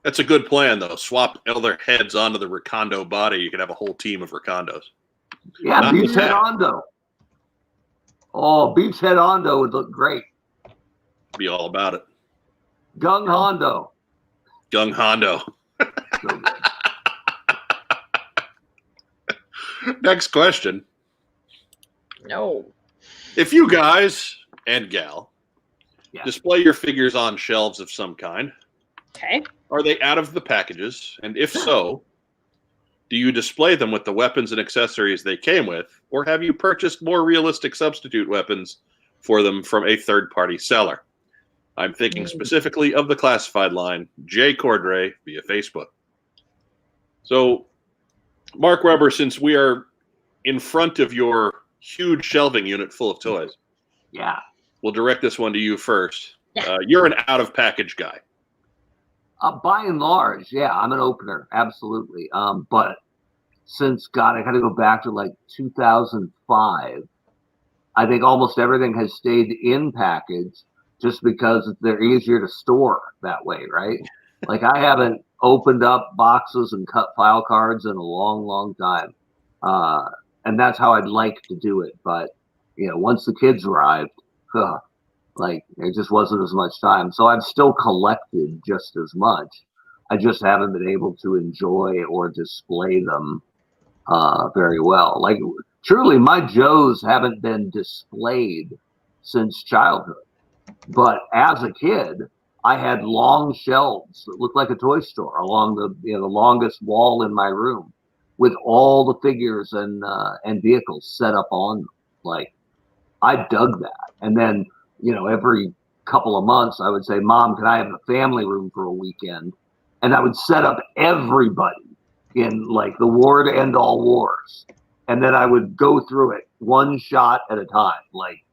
That's a good plan, though. Swap other heads onto the Recondo body. You could have a whole team of Recondos. Yeah, Beachhead Hondo. Oh, Beachhead Hondo would look great. Be all about it. Gung Hondo. Gung Hondo. So Next question. No. If you guys and gal display your figures on shelves of some kind, okay, are they out of the packages? And if so, do you display them with the weapons and accessories they came with, or have you purchased more realistic substitute weapons for them from a third-party seller? I'm thinking specifically of the classified line, Jay Cordray via Facebook. So, Mark Weber, since we are in front of your huge shelving unit full of toys, Yeah. we'll direct this one to you first. Yeah. You're an out-of-package guy. By and large, yeah, I'm an opener, absolutely. But since, God, I got to go back to like 2005, I think almost everything has stayed in package just because they're easier to store that way, right? Like I haven't opened up boxes and cut file cards in a long, long time. And that's how I'd like to do it. But, once the kids arrived, like there just wasn't as much time. So I've still collected just as much. I just haven't been able to enjoy or display them very well. Like truly, my Joes haven't been displayed since childhood. But as a kid, I had long shelves that looked like a toy store along the longest wall in my room, with all the figures and vehicles set up on them. Like I dug that, and then every couple of months I would say, "Mom, can I have the family room for a weekend?" And I would set up everybody in like the war to end all wars, and then I would go through it one shot at a time, like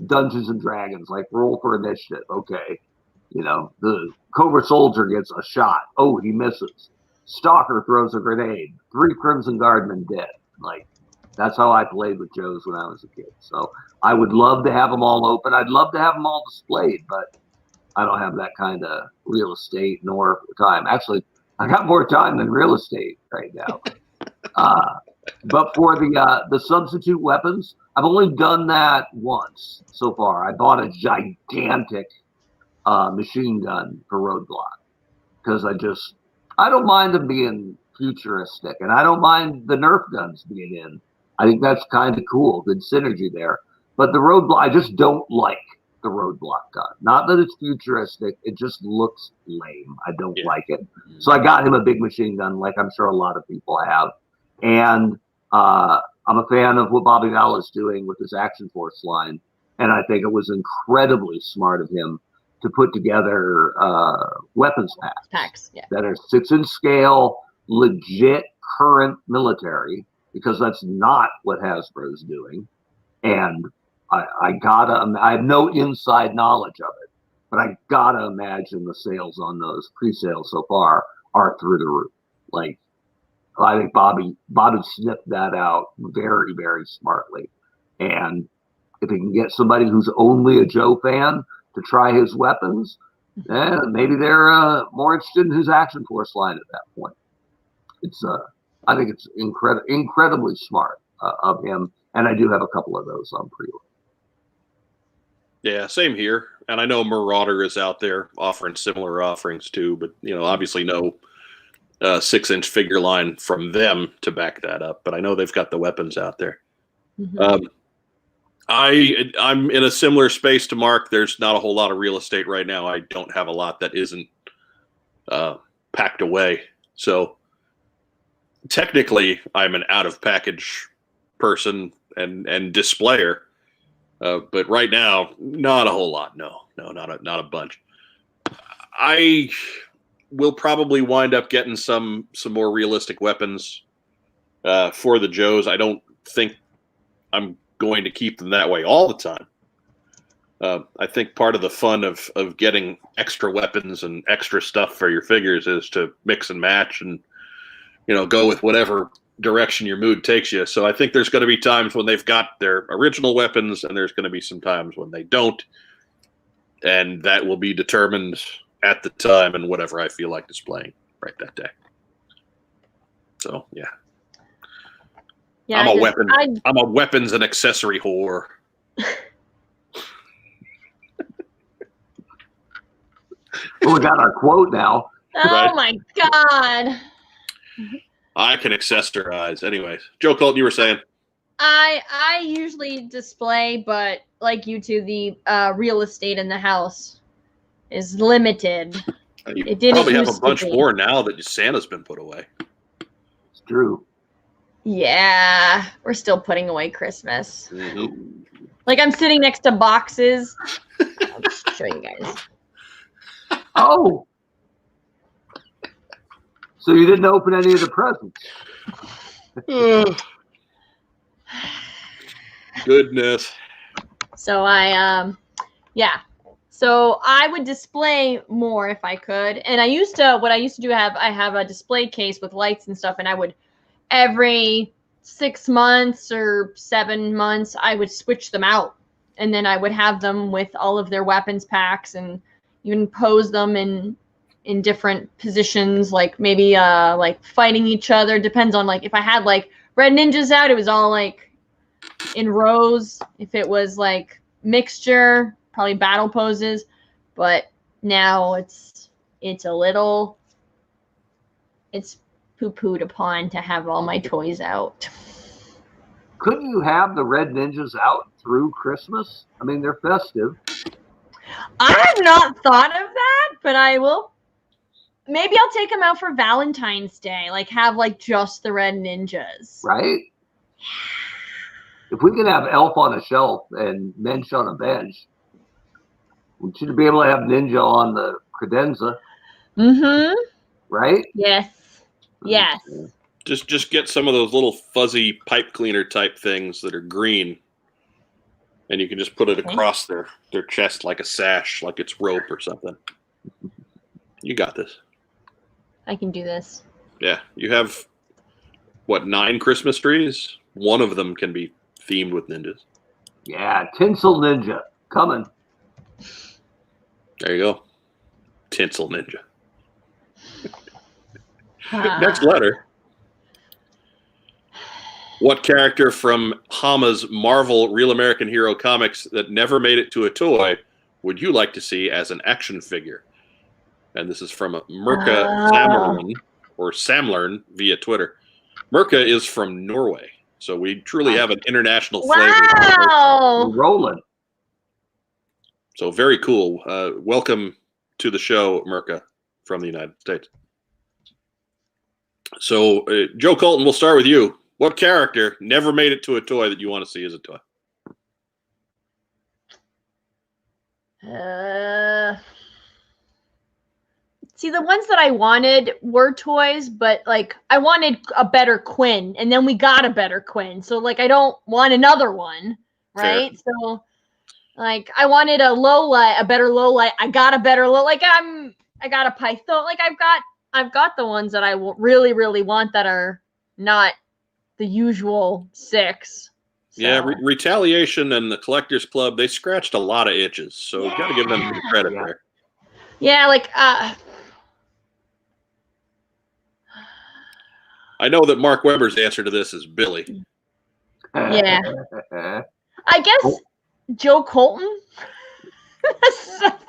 Dungeons and Dragons, like roll for initiative. Okay, the Cobra Soldier gets a shot. Oh, he misses. Stalker throws a grenade. 3 Crimson Guardmen dead. Like that's how I played with Joes when I was a kid. So I would love to have them all open. I'd love to have them all displayed, but I don't have that kind of real estate nor time. Actually, I got more time than real estate right now. But for the substitute weapons, I've only done that once so far. I bought a gigantic machine gun for Roadblock because I don't mind them being futuristic, and I don't mind the Nerf guns being in. I think that's kind of cool, good synergy there. But the Roadblock, I just don't like the Roadblock gun. Not that it's futuristic, it just looks lame. I don't like it. So I got him a big machine gun, like I'm sure a lot of people have. And I'm a fan of what Bobby Val is doing with his Action Force line. And I think it was incredibly smart of him to put together weapons packs that are 6-inch scale, legit current military, because that's not what Hasbro's doing. And I have no inside knowledge of it, but I gotta imagine the sales on those pre-sales so far are through the roof. Like, I think Bobby sniffed that out very, very smartly. And if he can get somebody who's only a Joe fan to try his weapons, maybe they're more interested in his Action Force line at that point. I think it's incredibly smart of him, and I do have a couple of those on pre-order. Yeah, same here. And I know Marauder is out there offering similar offerings too, but obviously no 6-inch figure line from them to back that up. But I know they've got the weapons out there. Mm-hmm. I'm in a similar space to Mark. There's not a whole lot of real estate right now. I don't have a lot that isn't packed away. So technically, I'm an out-of-package person and displayer. But right now, not a whole lot. No, not a bunch. I will probably wind up getting some more realistic weapons for the Joes. I don't think I'm going to keep them that way all the time. I think part of the fun of getting extra weapons and extra stuff for your figures is to mix and match and go with whatever direction your mood takes you. So I think there's going to be times when they've got their original weapons, and there's going to be some times when they don't, and that will be determined at the time and whatever I feel like displaying right that day. So yeah, I'm a weapons and accessory whore. Well, we got our quote now. Oh right? My God. I can accessorize. Anyways, Joe Colton, you were saying? I usually display, but like you two, the real estate in the house is limited. You probably have a bunch more now that Santa's been put away. It's true. Yeah, we're still putting away Christmas. Mm-hmm. Like I'm sitting next to boxes. I'll just show you guys. Oh. So you didn't open any of the presents? Goodness. So yeah. So I would display more if I could. And what I used to do, I have a display case with lights and stuff, and I would every 6 months or 7 months, I would switch them out. And then I would have them with all of their weapons packs and even pose them in different positions, like maybe like fighting each other. Depends on like if I had like red ninjas out, it was all like in rows. If it was like mixture, probably battle poses. But now it's poo-pooed upon to have all my toys out. Couldn't you have the red ninjas out through Christmas? I mean, they're festive. I have not thought of that, but I will. Maybe I'll take them out for Valentine's Day. Like have like just the red ninjas. Right? If we could have Elf on a shelf and Mensch on a bench, we should be able to have Ninja on the credenza. Mm-hmm. Right? Yes. Yes. Just get some of those little fuzzy pipe cleaner type things that are green, and you can just put it across their chest like a sash, like it's rope or something. You got this. I can do this. Yeah, you have what, 9 Christmas trees? One of them can be themed with ninjas. Yeah, Tinsel Ninja coming. There you go. Tinsel Ninja. Next letter. What character from Hama's Marvel Real American Hero comics that never made it to a toy would you like to see as an action figure? And this is from Mirka Samlern, or Samlern via Twitter. Mirka is from Norway, so we truly have an international flavor. Wow! We're rolling. So very cool. Welcome to the show, Mirka, from the United States. So, Joe Colton, we'll start with you. What character never made it to a toy that you want to see as a toy? See, the ones that I wanted were toys, but like I wanted a better Quinn, and then we got a better Quinn. So like I don't want another one, right? Fair. So like I wanted a better low light. I got a better low. Like I got a Python. Like I've got the ones that I really, really want that are not the usual 6. So. Yeah, Retaliation and the Collectors Club, they scratched a lot of itches, so got to give them some credit there. Yeah, like I know that Mark Weber's answer to this is Billy. Yeah. I guess Joe Colton.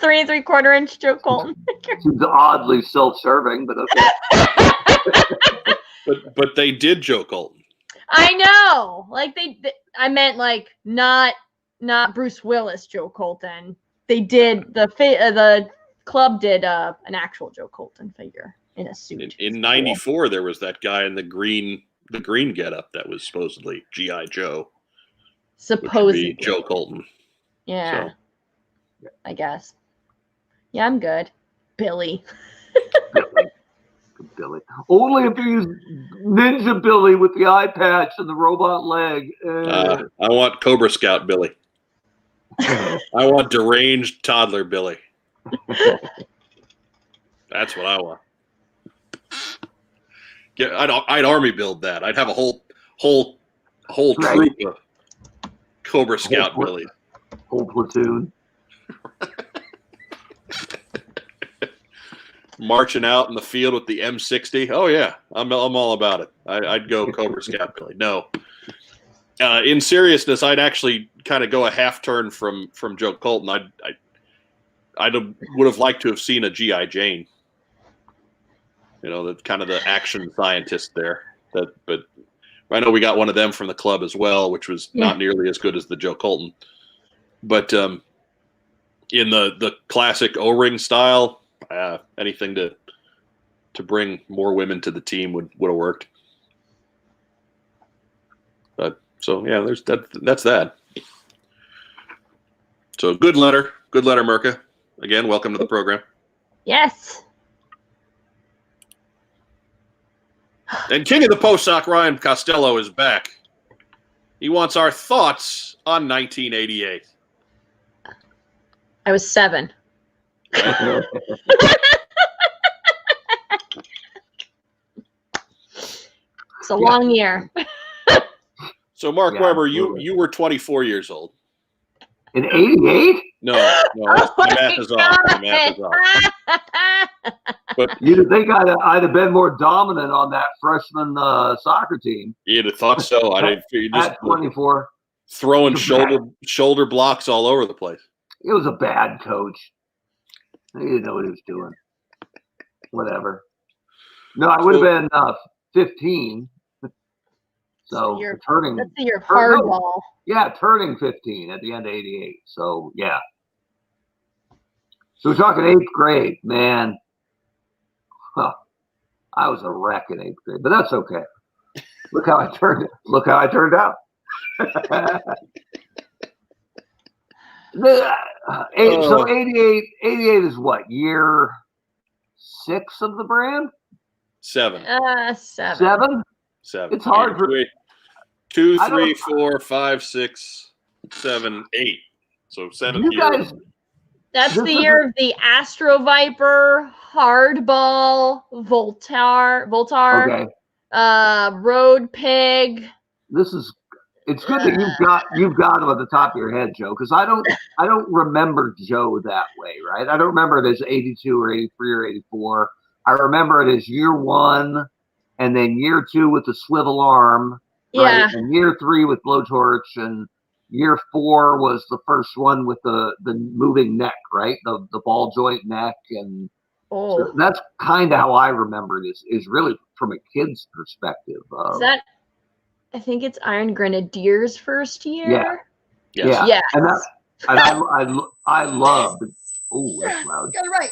3 3/4 inch Joe Colton. Seems oddly self-serving, but okay. but they did Joe Colton. I know. Like I meant like not Bruce Willis Joe Colton. They did the club did an actual Joe Colton figure in a suit. In 94 there was that guy in the green getup that was supposedly G.I. Joe. Supposedly Joe Colton. Yeah. So. I guess. Yeah, I'm good. Billy. Billy. Only if you use Ninja Billy with the eye patch and the robot leg. I want Cobra Scout Billy. I want deranged toddler Billy. That's what I want. Yeah, I'd army build that. I'd have a whole troop of Cobra Scout Billy. Whole platoon. Marching out in the field with the M60. Oh yeah, I'm all about it. I'd go Cobra Scout Billy. No, in seriousness, I'd actually kind of go a half turn from Joe Colton. I would have liked to have seen a G.I. Jane. You know, the kind of the action scientist there. But I know we got one of them from the club as well, which was not nearly as good as the Joe Colton. But in the classic O-ring style. Anything to bring more women to the team would have worked. But so yeah, that's that. So good letter, Mirka. Again, welcome to the program. Yes. And King of the Postsac, Ryan Costello, is back. He wants our thoughts on 1988. I was 7. Right? It's a long year. So, Mark Yeah, Weber, absolutely. you were 24 years old. In 88? No, Oh my my math is off. My math is off. But You'd think I'd have been more dominant on that freshman soccer team you'd have thought so. I didn't. You just at 24. throwing It's a shoulder blocks all over the place. It was a bad coach. He didn't know what he was doing. Whatever. No, I would have been 15. So you're turning. That's the year of hardball. Yeah, turning 15 at the end of 88. So, yeah. So we're talking 8th grade, man. Huh. I was a wreck in 8th grade, but that's okay. Look how I turned out. So 88 is what? Year 6 of the brand? 7. 7. 7. It's hard for 2, I 3, don't- 4, 5, 6, 7, 8. So 7th you year. guys. That's This the is year of the Astro Viper, Hardball, Voltar, Okay. Road Pig. It's good that you've got them at the top of your head, Joe, because I don't remember Joe that way, right? I don't remember it as 82 or 83 or 84. I remember it as year 1, and then year 2 with the swivel arm, right? Yeah. And year 3 with blowtorch, and year 4 was the first one with the moving neck, right? The ball joint neck, and so that's kind of how I remember it. Is really from a kid's perspective. Is that? I think it's Iron Grenadier's first year. Yeah. Yes. Yeah. Yes. And I loved. Oh, that's loud. Got it right.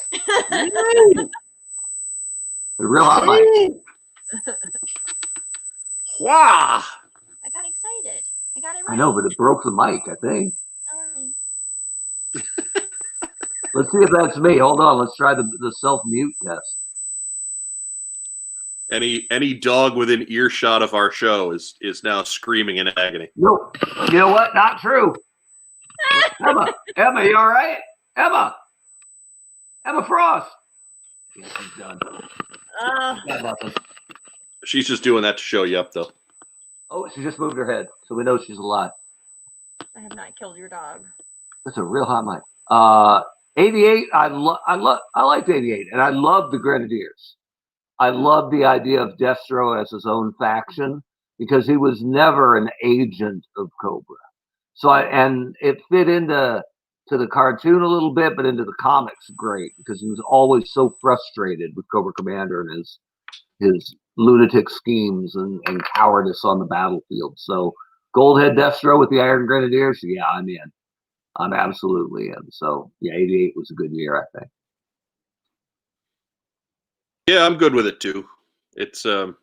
The real hot mic. Wow. I got excited. I got it right. I know, but it broke the mic, I think. Sorry. Let's see if that's me. Hold on. Let's try the self-mute test. Any dog within earshot of our show is now screaming in agony. Nope. You know what? Not true. Emma, you all right? Emma Frost. Yeah, she's done. Got nothing. She's just doing that to show you up, though. Oh, she just moved her head, so we know she's alive. I have not killed your dog. That's a real hot mic. 88. I liked 88, and I love the Grenadiers. I love the idea of Destro as his own faction because he was never an agent of Cobra. So and it fit into the cartoon a little bit, but into the comics great because he was always so frustrated with Cobra Commander and his lunatic schemes and cowardice on the battlefield. So Goldhead Destro with the Iron Grenadiers, yeah, I'm in. I'm absolutely in. So yeah, 88 was a good year, I think. Yeah, I'm good with it too. It's a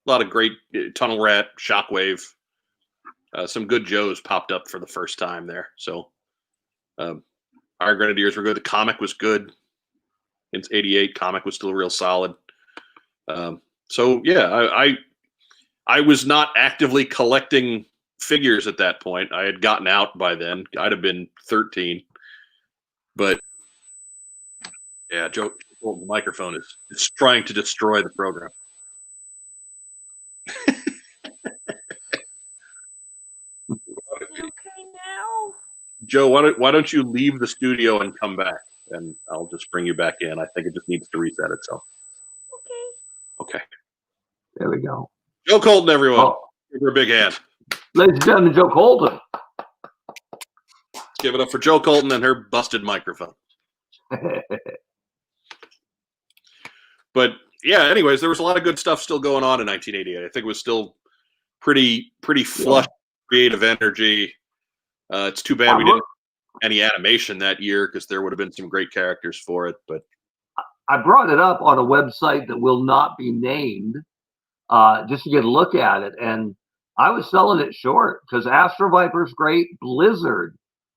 lot of great Tunnel Rat, Shockwave. Some good Joes popped up for the first time there. So our Grenadiers were good. The comic was good. It's 88. Comic was still real solid. So yeah, I was not actively collecting figures at that point. I had gotten out by then. I'd have been 13. But yeah, Joe, the microphone is trying to destroy the program. Okay now. Joe, why don't you leave the studio and come back, and I'll just bring you back in. I think it just needs to reset itself. Okay. There we go. Joe Colton, everyone. Oh. Give her a big hand. Ladies and gentlemen, Joe Colton. Let's give it up for Joe Colton and her busted microphone. But yeah, anyways, there was a lot of good stuff still going on in 1988. I think it was still pretty flush, creative energy. It's too bad we didn't have any animation that year because there would have been some great characters for it. But I brought it up on a website that will not be named just to get a look at it. And I was selling it short because Astro Viper's great. Blizzard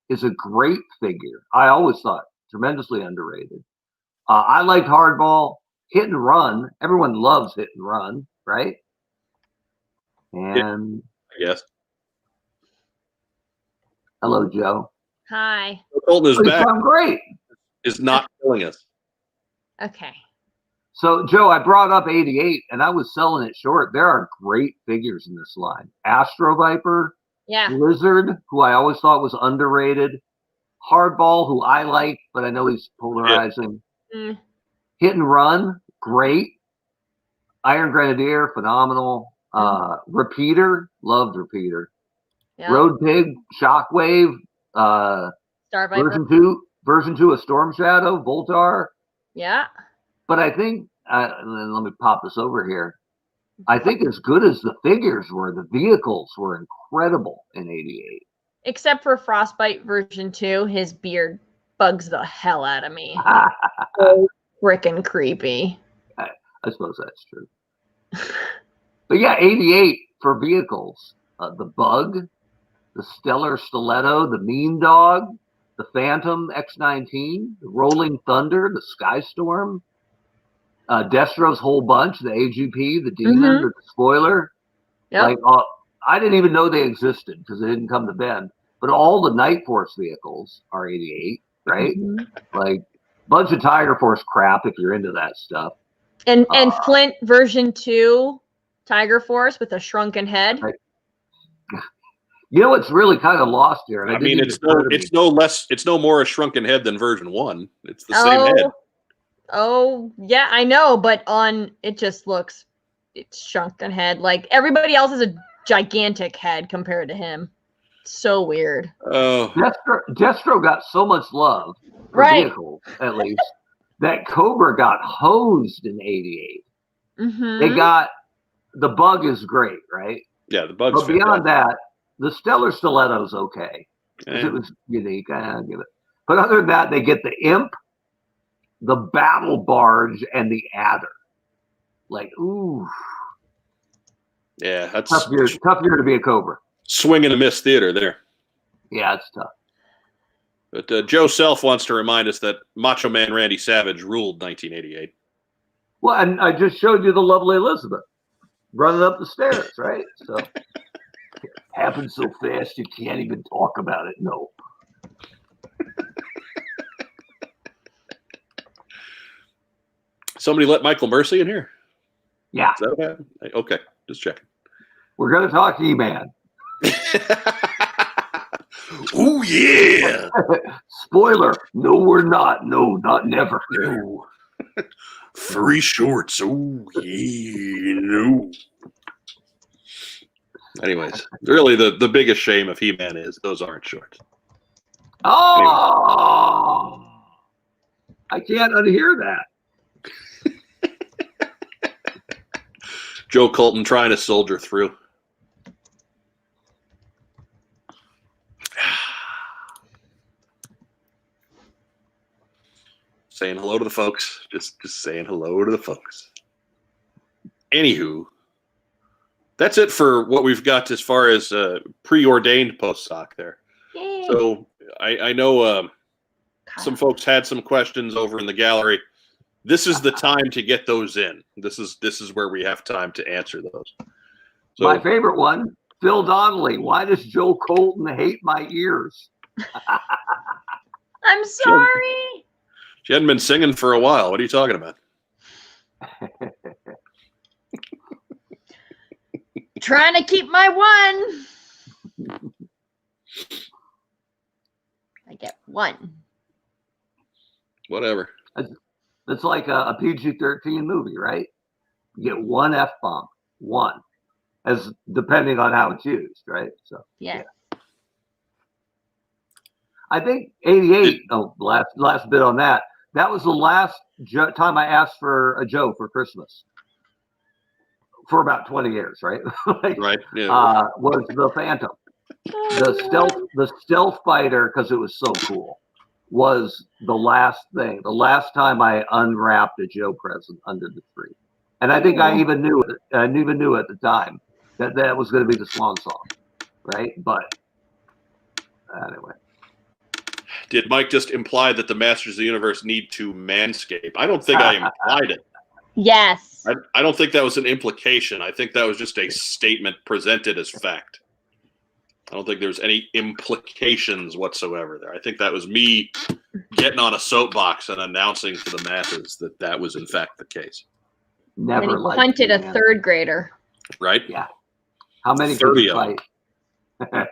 is a great figure. I always thought tremendously underrated. I liked hardball, hit and run. Everyone loves hit and run, right? And I guess. hello, Joe. Hi. Colton is You back. sound great. Is not killing us. Okay. So, Joe, I brought up 88, and I was selling it short. There are great figures in this line. Astro Viper, Yeah. Blizzard, who I always thought was underrated. Hardball, who I like, but I know he's polarizing. Mm. Hit and Run, great. Iron Grenadier, phenomenal. Repeater, loved Repeater. Yep. Road Pig, Shockwave, Star Viper. version 2 of Storm Shadow, Voltar. Yeah. But I think, let me pop this over here. I think as good as the figures were, the vehicles were incredible in 88. Except for Frostbite version 2, his beard bugs the hell out of me. So freaking creepy. I suppose that's true. But yeah, 88 for vehicles. The Bug, the Stellar Stiletto, the Mean Dog, the Phantom X19, the Rolling Thunder, the Skystorm, Destro's whole bunch, the AGP, the Demon, the Spoiler. Yep. Like, I didn't even know they existed because they didn't come to Bend. But all the Night Force vehicles are 88, right? Like, bunch of Tiger Force crap if you're into that stuff. And Flint version 2, Tiger Force with a shrunken head. Right. You know what's really kind of lost here? And I mean, it's no more a shrunken head than version 1. It's the same head. Oh, yeah, I know, but it's shrunken head. Like everybody else has a gigantic head compared to him. So weird. Oh, Destro got so much love for vehicles, at least, that Cobra got hosed in 88. They got the Bug is great, right? Yeah, the Bug's but beyond that, the Stellar Stiletto's okay. Yeah. It was unique. I give it. But other than that, they get the Imp, the Battle Barge, and the Adder. Like, ooh. Yeah, that's tough year to be a Cobra. Swing and a miss theater there. Yeah, it's tough. But Joe Self wants to remind us that Macho Man Randy Savage ruled 1988. Well, and I just showed you the lovely Elizabeth running up the stairs, right? So it happened so fast you can't even talk about it. No. Somebody let Michael Mercy in here? Yeah. Is that what happened? Okay, just checking. We're going to talk E-Man. Oh, yeah. Spoiler. No, we're not. No, not never. No. 3 shorts. Oh, yeah. No. Anyways, really the biggest shame of He-Man is those aren't shorts. Oh! Anyway. I can't unhear that. Joe Colton trying to soldier through. Saying hello to the folks. Just saying hello to the folks. Anywho, that's it for what we've got as far as preordained Postsac there. Yay. So I know some folks had some questions over in the gallery. This is the time to get those in. This is where we have time to answer those. So, my favorite one, Phil Donnelly. Why does Joe Colton hate my ears? I'm sorry. She hadn't been singing for a while. What are you talking about? Trying to keep my one. I get one. Whatever. It's like a PG-13 movie, right? You get one F-bomb, one, as depending on how it's used, right? So yeah. I think 88. Last bit on that. That was the last time I asked for a Joe for Christmas for about 20 years, right? Right. Yeah. Was the Phantom, the stealth fighter, because it was so cool. Was the last thing, the last time I unwrapped a Joe present under the tree. And I think I even knew it. I even knew at the time that was going to be the swan song, right? But anyway. Did Mike just imply that the Masters of the Universe need to manscape? I don't think I implied it. Yes. I don't think that was an implication. I think that was just a statement presented as fact. I don't think there's any implications whatsoever there. I think that was me getting on a soapbox and announcing to the masses that that was in fact the case. Never And he liked punted you, a man. third grader. Right? Yeah. How many 30 could of you them. fight?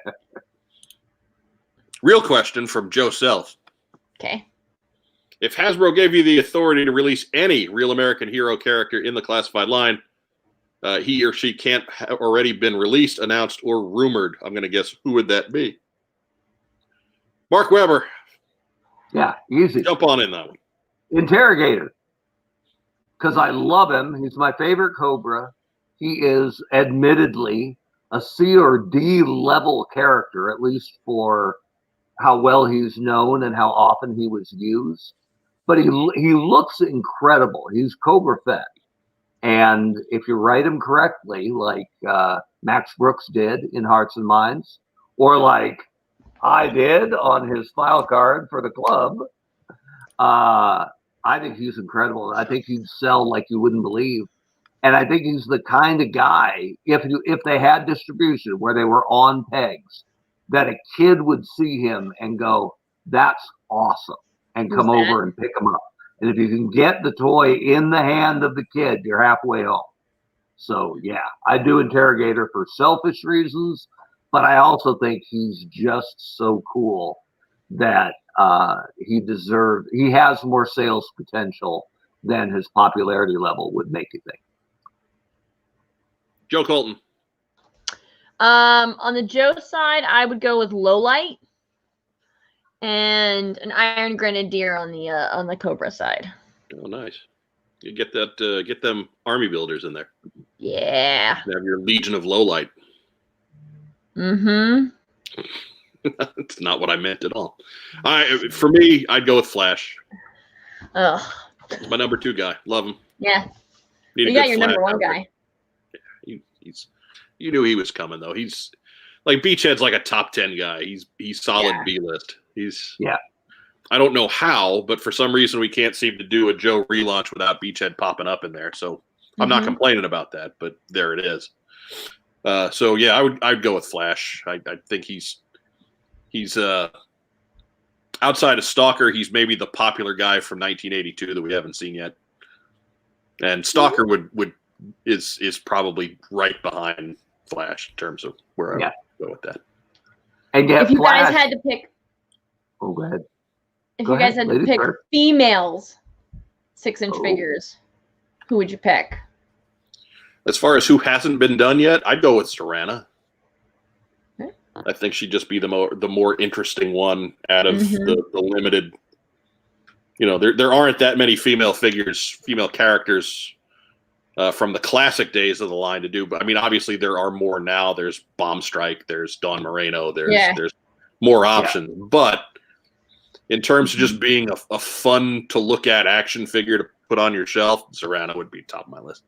Real question from Joe Self. Okay. If Hasbro gave you the authority to release any Real American Hero character in the classified line, he or she can't have already been released, announced, or rumored. I'm going to guess who would that be? Mark Weber. Yeah, easy. Jump on in that one. Interrogator. Because I love him. He's my favorite Cobra. He is admittedly a C or D level character, at least for how well he's known and how often he was used. But he looks incredible. He's Cobra fed. And if you write him correctly, like Max Brooks did in Hearts and Minds, or like I did on his file card for the club, I think he's incredible. I think he'd sell like you wouldn't believe. And I think he's the kind of guy, if they had distribution where they were on pegs, that a kid would see him and go, that's awesome, and come over and pick him up. And if you can get the toy in the hand of the kid, you're halfway home. So, yeah, I do Interrogator for selfish reasons, but I also think he's just so cool that he has more sales potential than his popularity level would make you think. Joe Colton. On the Joe side, I would go with Lowlight and an Iron Grenadier on the Cobra side. Oh, nice. You get that. Get them army builders in there. Yeah. Have your Legion of Lowlight. Mm-hmm. That's not what I meant at all. For me, I'd go with Flash. Ugh. He's my number 2 guy. Love him. Yeah. Need You got your number 1 guy. He's. You knew he was coming though. He's like Beachhead's like a top 10 guy. He's solid B list. Yeah. I don't know how, but for some reason we can't seem to do a Joe relaunch without Beachhead popping up in there. So I'm not complaining about that, but there it is. So yeah, I'd go with Flash. I think he's outside of Stalker, he's maybe the popular guy from 1982 that we haven't seen yet. And Stalker is probably right behind Flash in terms of where I would go with that. And yet if you Flash, guys had to pick, go ahead. If you guys had to pick females 6-inch figures, who would you pick? As far as who hasn't been done yet, I'd go with Serana. Okay. I think she'd just be the more interesting one out of the limited. You know, there aren't that many female characters from the classic days of the line to do. But I mean, obviously there are more now. There's Bomb Strike. There's Dawn Moreno. There's more options. Yeah. But in terms of just being a fun to look at action figure to put on your shelf, Serana would be top of my list.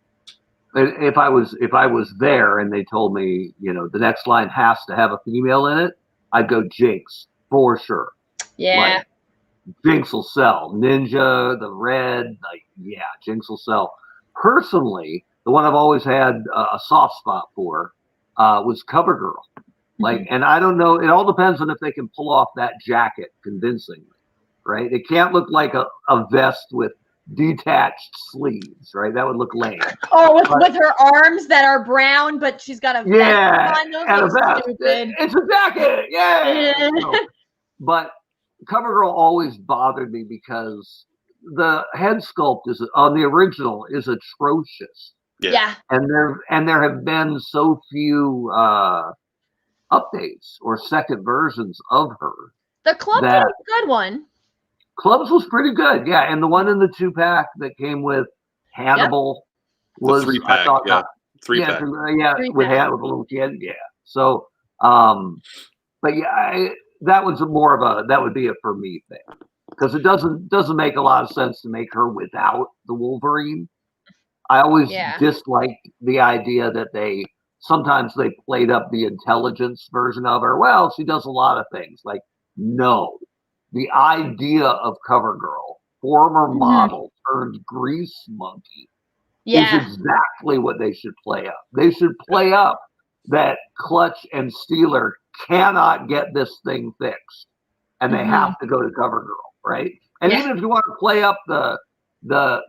If I was there and they told me, you know, the next line has to have a female in it, I'd go Jinx for sure. Yeah. Like, Jinx will sell. Ninja, the red, Jinx will sell. Personally, the one I've always had a soft spot for was CoverGirl. Like, and I don't know, it all depends on if they can pull off that jacket convincingly, right? It can't look like a vest with detached sleeves, right? That would look lame. Oh, with her arms that are brown, but she's got a vest on. Those and a vest. Stupid. It's a jacket, no. But CoverGirl always bothered me because the head sculpt on the original is atrocious. Yeah. And there have been so few updates or second versions of her. The Club did a good one. Clubs was pretty good, yeah. And the one in the 2-pack that came with Hannibal was 3-pack, three-pack. With a little kid, So, but that was that would be a for me thing, because it doesn't make a lot of sense to make her without the Wolverine. I always disliked the idea that sometimes they played up the intelligence version of her. Well, she does a lot of things. Like, no, the idea of CoverGirl, former model turned grease monkey, is exactly what they should play up. They should play up that Clutch and Steeler cannot get this thing fixed, and they have to go to CoverGirl, right? And even if you want to play up the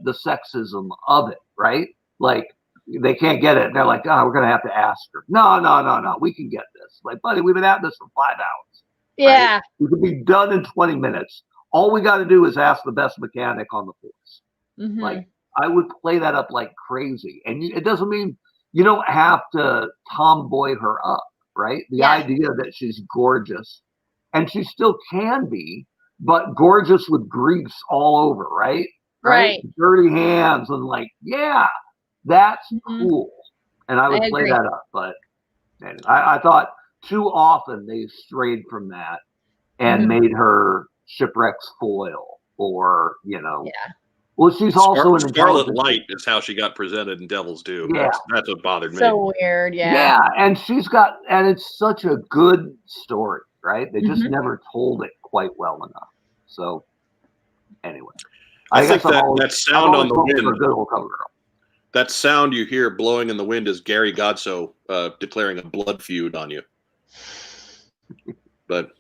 sexism of it, right? Like they can't get it, and they're like, "Oh, we're gonna have to ask her." No, we can get this. Like, buddy, we've been at this for 5 hours. Yeah, right? We could be done in 20 minutes. All we got to do is ask the best mechanic on the force. Like, I would play that up like crazy, and it doesn't mean you don't have to tomboy her up, right? The idea that she's gorgeous, and she still can be, but gorgeous with grease all over, right? Right. Dirty hands and like, yeah, that's cool. And I would play that up, but I thought too often they strayed from that and made her Shipwreck's foil, or well, she's also an Scarlet Light is how she got presented in Devil's Due. Yeah. That's what bothered me. So weird, Yeah, and and it's such a good story, right? They just never told it quite well enough. So anyway, I think that sound on the wind, for a good old CoverGirl. That sound you hear blowing in the wind is Gary Godso declaring a blood feud on you. But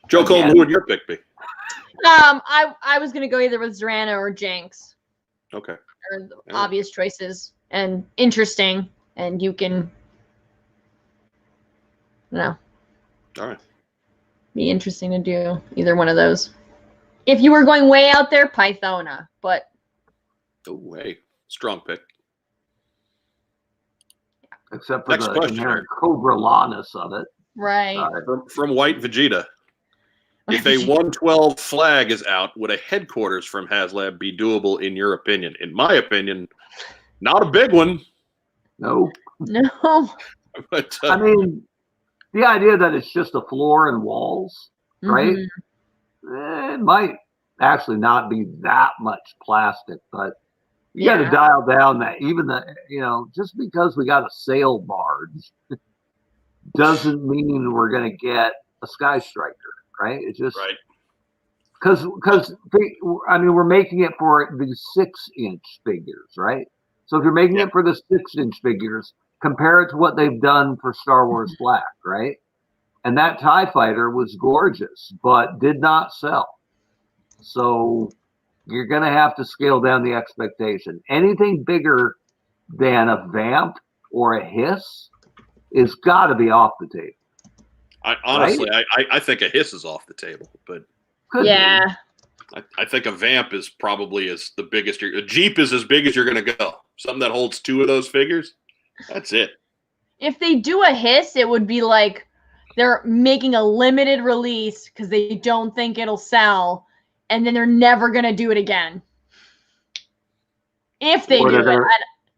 Joe Colton, who would your pick be? I was gonna go either with Zorana or Jinx. Okay. They're obvious choices and interesting, and you can, all right, be interesting to do either one of those. If you were going way out there, Pythona, but hey, strong pick. Except for the inherent Cobra-lawness of it. Right. From White Vegeta. If a 112 flag is out, would a headquarters from HasLab be doable in your opinion? In my opinion, not a big one. No. But, I mean, the idea that it's just a floor and walls, right? It might actually not be that much plastic, but you got to dial down that even just because we got a sail barge doesn't mean we're going to get a Sky Striker, right? It's just because we're making it for the 6-inch figures, right? So if you're making it for the 6-inch figures, compare it to what they've done for Star Wars Black, right? And that TIE fighter was gorgeous, but did not sell. So you're going to have to scale down the expectation. Anything bigger than a Vamp or a Hiss is got to be off the table. I think a Hiss is off the table, but I think a Vamp is probably the biggest. A Jeep is as big as you're going to go. Something that holds 2 of those figures, that's it. If they do a Hiss, it would be like they're making a limited release because they don't think it'll sell, and then they're never going to do it again. If they do it.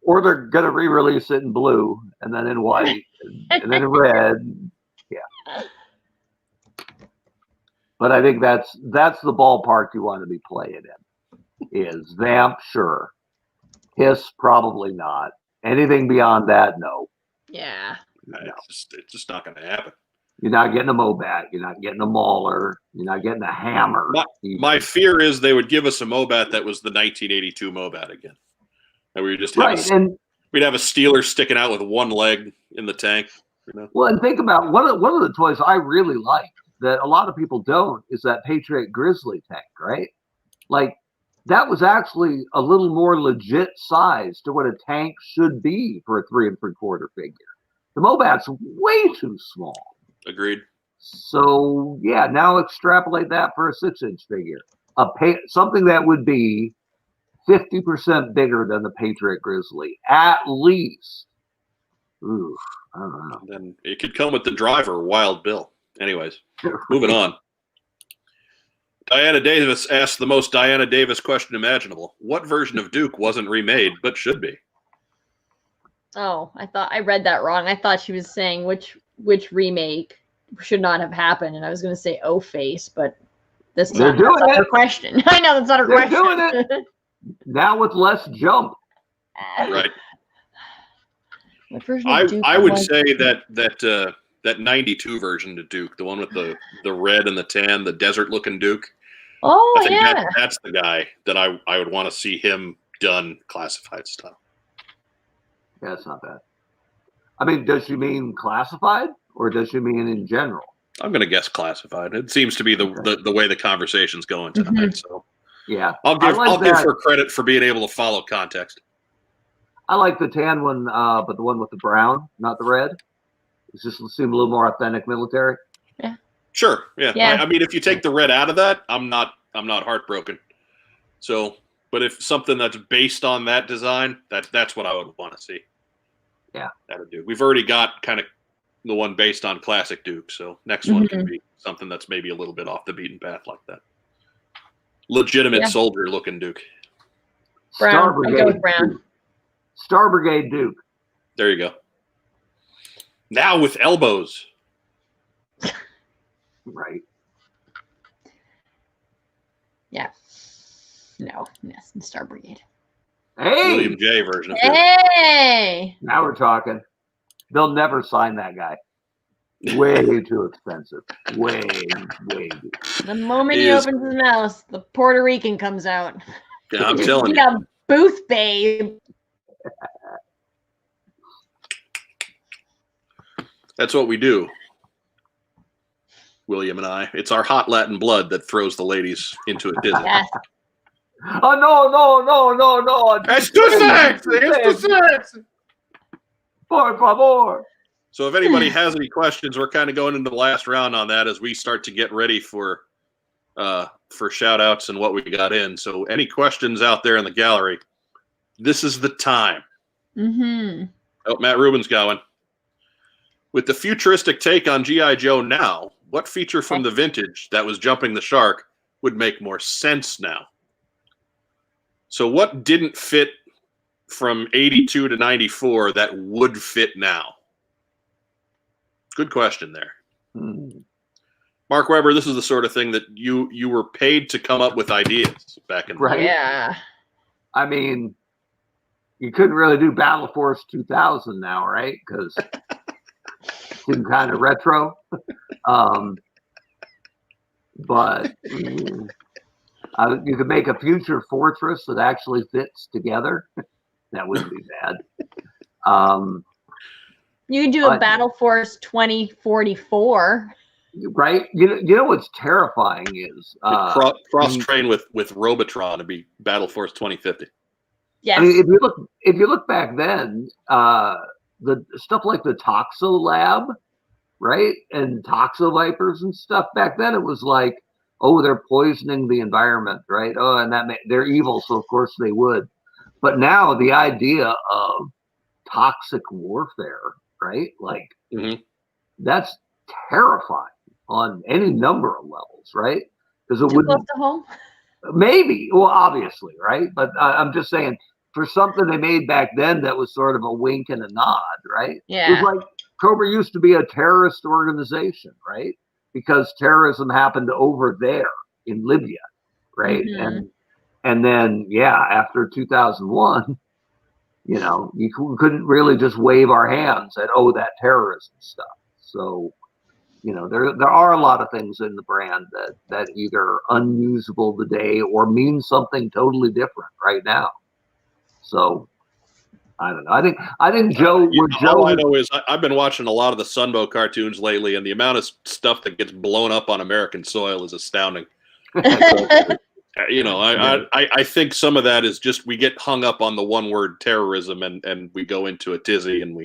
Or they're going to re-release it in blue, and then in white, and then in red. Yeah. But I think that's the ballpark you want to be playing in. Is Vamp, sure. Hiss, probably not. Anything beyond that, no. Yeah. No. It's just not going to happen. You're not getting a Mobat. You're not getting a Mauler. You're not getting a Hammer. My fear is they would give us a Mobat that was the 1982 Mobat again. And we would just we'd have a Steeler sticking out with one leg in the tank. Well, and think about one of the toys I really like that a lot of people don't is that Patriot Grizzly tank, right? Like that was actually a little more legit size to what a tank should be for a 3 3/4 figure. The Mobat's way too small. Agreed. So yeah, now extrapolate that for a 6-inch figure. Something that would be 50% bigger than the Patriot Grizzly, at least. Ooh, I don't know. And then it could come with the driver, Wild Bill. Anyways, moving on. Diana Davis asked the most Diana Davis question imaginable. What version of Duke wasn't remade but should be? Oh, I read that wrong. I thought she was saying which remake should not have happened, and I was going to say O-Face, but that's not her question. I know that's not her question. They're doing it now with less jump. Right. I would say that that 92 version of Duke, the one with the red and the tan, the desert looking Duke. Oh, I think yeah. that's the guy that I would want to see him done classified style. Yeah, that's not bad. I mean, does she mean classified or does she mean in general? I'm going to guess classified. It seems to be the way the conversation's going tonight. So yeah, I'll give her credit for being able to follow context. I like the tan one, but the one with the brown, not the red. It just seemed a little more authentic military. Yeah. Sure. Yeah. Yeah. I mean, if you take the red out of that, I'm not heartbroken. So, but if something that's based on that design, that's what I would want to see. Yeah. That would do. We've already got kind of the one based on classic Duke. So next one can be something that's maybe a little bit off the beaten path like that. Legitimate soldier looking Duke. Brown. Star Brigade. I'll go with brown. Duke. Star Brigade Duke. There you go. Now with elbows. Right. Yeah. No. Yes, Star Brigade. Hey. William J. version of Duke. Hey. Now we're talking. They'll never sign that guy. Way too expensive. Way too. The moment he opens his mouth, the Puerto Rican comes out. Yeah, I'm telling you. A booth babe. That's what we do, William and I. It's our hot Latin blood that throws the ladies into a dizzy. Yes. Oh, no. It's too sexy. It's too sexy. Por favor. So if anybody has any questions, we're kind of going into the last round on that as we start to get ready for shout outs and what we got in. So any questions out there in the gallery, this is the time. Oh, Matt Rubin's going. With the futuristic take on G.I. Joe now, what feature from the vintage that was jumping the shark would make more sense now? So what didn't fit from 82 to 94 that would fit now? Good question there. Mark Weber, this is the sort of thing that you were paid to come up with ideas back in the day. Yeah. I mean, you couldn't really do Battle Force 2000 now, right? Because it seemed kind of retro. But you could make a future fortress that actually fits together. That wouldn't be bad. You could do a Battle Force 2044. Right? You know what's terrifying is cross train with Robotron to be Battle Force 2050. Yes. I mean, if you look back then, the stuff like the Toxo Lab, right, and Toxo Vipers and stuff back then, it was like, oh, they're poisoning the environment, right? Oh, and they're evil, so of course they would. But now the idea of toxic warfare, right? Like that's terrifying on any number of levels, right? Because it wouldn't close to home. Maybe, well, obviously, right? But I'm just saying, for something they made back then that was sort of a wink and a nod, right? Yeah. It was like Cobra used to be a terrorist organization, right? Because terrorism happened over there in Libya, right? And then, after 2001, you couldn't really just wave our hands at, oh, that terrorism stuff. So, there are a lot of things in the brand that either unusable today or mean something totally different right now. So I don't know. I think Joe. All I know is I've been watching a lot of the Sunbow cartoons lately, and the amount of stuff that gets blown up on American soil is astounding. I think some of that is just we get hung up on the one word terrorism, and we go into a tizzy, and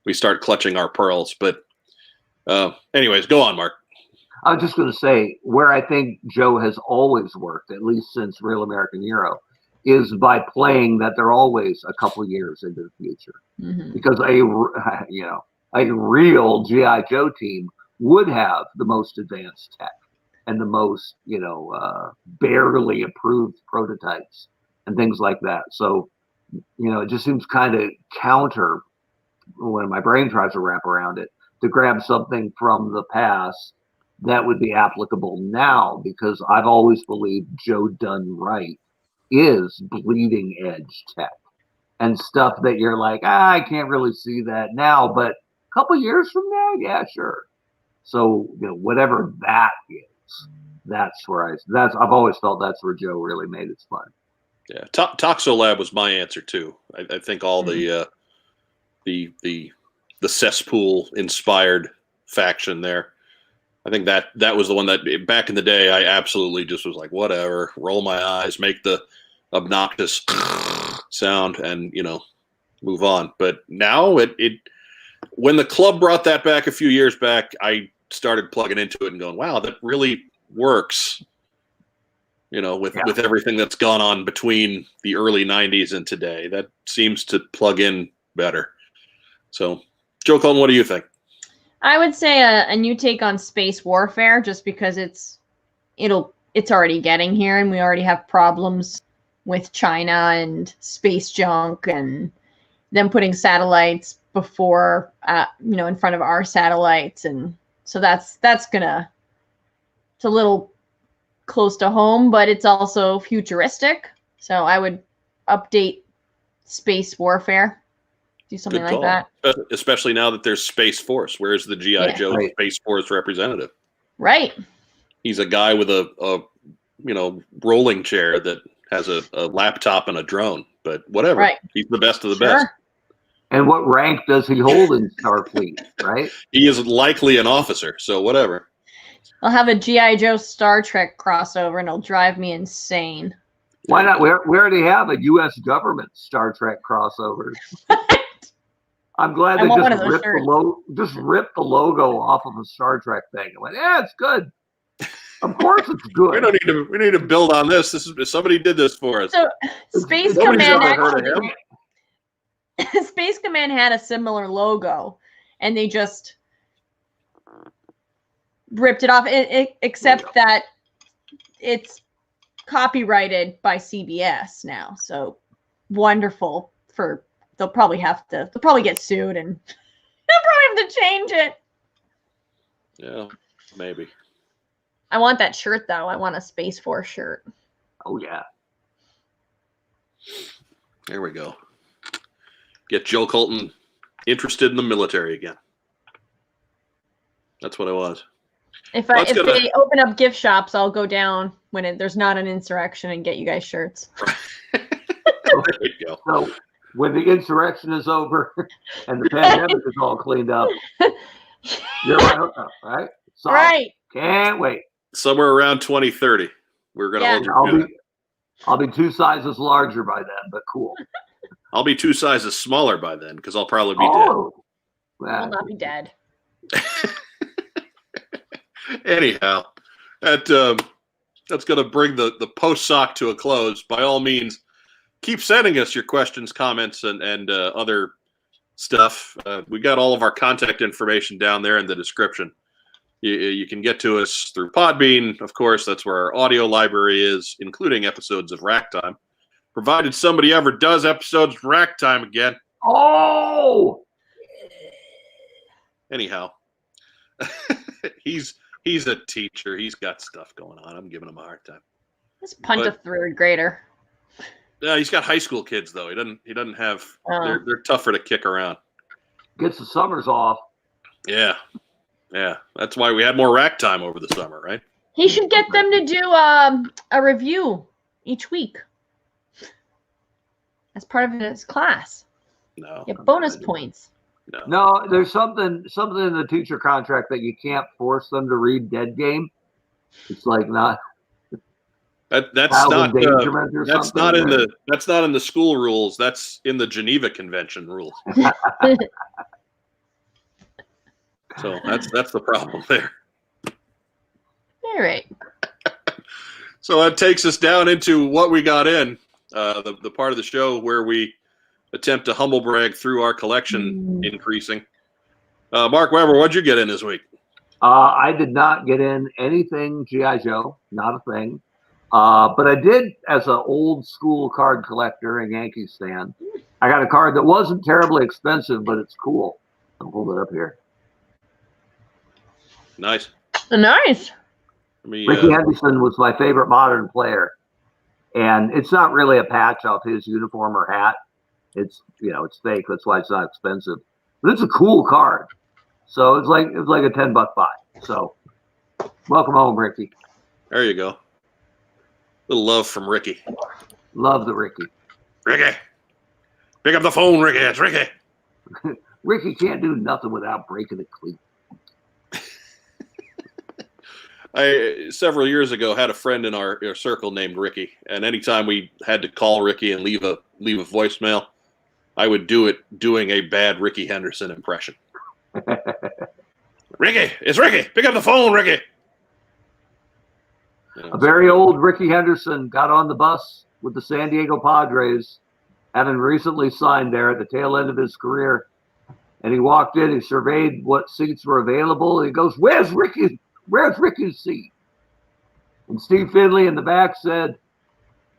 we start clutching our pearls. But anyways, go on, Mark. I was just going to say where I think Joe has always worked, at least since Real American Hero, is by playing that they're always a couple years into the future. Because a real G.I. Joe team would have the most advanced tech and the most, barely approved prototypes and things like that. So, it just seems kind of counter when my brain tries to wrap around it to grab something from the past that would be applicable now, because I've always believed Joe done right is bleeding edge tech and stuff that you're like, I can't really see that now, but couple years from now, yeah, sure. So whatever that is, that's where I've always felt that's where Joe really made it fun. Yeah, Toxolab was my answer too. I think all the cesspool inspired faction there. I think that was the one that back in the day I absolutely just was like, whatever, roll my eyes, make the obnoxious sound, and move on. But now it when the club brought that back a few years back, I started plugging into it and going, wow, that really works. With everything that's gone on between the early 90s and today, that seems to plug in better. So, Joe Colton, what do you think? I would say a new take on space warfare, just because it's already getting here, and we already have problems with China and space junk, and them putting satellites before, in front of our satellites, and so it's a little close to home, but it's also futuristic. So I would update space warfare. Do something like that. Especially now that there's Space Force. Where's the G.I. Joe Space Force representative? Right. He's a guy with a rolling chair that has a laptop and a drone, but whatever. Right. He's the best of the best. And what rank does he hold in Starfleet, right? He is likely an officer, so whatever. I'll have a G.I. Joe Star Trek crossover, and it'll drive me insane. Why not? We already have a U.S. government Star Trek crossover. I'm glad they just ripped the logo off of a Star Trek thing. I went, yeah, it's good. Of course it's good. We need to build on this. Somebody did this for us. So Space Command Space Command had a similar logo, and they just ripped it off, except that it's copyrighted by CBS now. So wonderful they'll probably get sued, and they'll probably have to change it. Yeah, maybe. I want that shirt though. I want a Space Force shirt. Oh yeah. There we go. Get Joe Colton interested in the military again. That's what I was. If they open up gift shops, I'll go down when there's not an insurrection and get you guys shirts. There you go. So when the insurrection is over and the pandemic is all cleaned up, you're right? So, right. Can't wait. Somewhere around 2030, we're going to hold your I'll be 2 sizes larger by then, but cool. I'll be 2 sizes smaller by then because I'll probably be dead. I'll not be dead. Anyhow, that's going to bring the Postsac to a close. By all means, keep sending us your questions, comments, and other stuff. We got all of our contact information down there in the description. You can get to us through Podbean, of course. That's where our audio library is, including episodes of Rack Time. Provided somebody ever does episodes of Rack Time again. Oh! Anyhow, he's a teacher. He's got stuff going on. I'm giving him a hard time. Let's punt a third grader. Yeah, he's got high school kids though. He doesn't have. They're tougher to kick around. Gets the summers off. Yeah. That's why we had more Rack Time over the summer, right? He should get them to do a review each week as part of his class. No. Get bonus points. No, there's something in the teacher contract that you can't force them to read Dead Game. It's like not. That's not in the school rules. That's in the Geneva Convention rules. So that's the problem there. All right. So that takes us down into what we got in, the part of the show where we attempt to humble brag through our collection increasing. Mark Weber, what'd you get in this week? I did not get in anything G.I. Joe, not a thing. But I did, as an old school card collector and Yankees fan, I got a card that wasn't terribly expensive, but it's cool. I'll hold it up here. Nice. Nice. Ricky Henderson was my favorite modern player. And it's not really a patch off his uniform or hat. It's, it's fake. That's why it's not expensive. But it's a cool card. So it was like a $10 buy. So welcome home, Ricky. There you go. Little love from Ricky. Love the Ricky. Ricky, pick up the phone, Ricky. It's Ricky. Ricky can't do nothing without breaking a cleat. I several years ago had a friend in our circle named Ricky, and anytime we had to call Ricky and leave a voicemail, I would do it doing a bad Ricky Henderson impression. Ricky, it's Ricky. Pick up the phone, Ricky. A very old Ricky Henderson got on the bus with the San Diego Padres, having recently signed there at the tail end of his career. And he walked in, he surveyed what seats were available, and he goes, Where's Ricky's seat? And Steve Finley in the back said,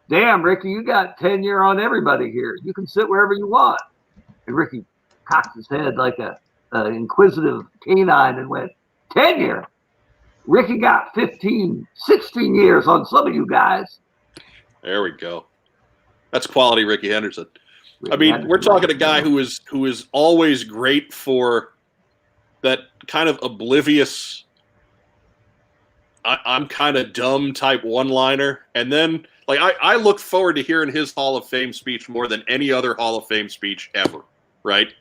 Damn, Ricky, you got tenure on everybody here. You can sit wherever you want. And Ricky cocked his head like an inquisitive canine and went, Tenure? Ricky got 15, 16 years on some of you guys. There we go. That's quality Ricky Henderson. I mean, we're talking a guy who is always great for that kind of oblivious, I'm kind of dumb type one-liner. And then, like, I look forward to hearing his Hall of Fame speech more than any other Hall of Fame speech ever, right?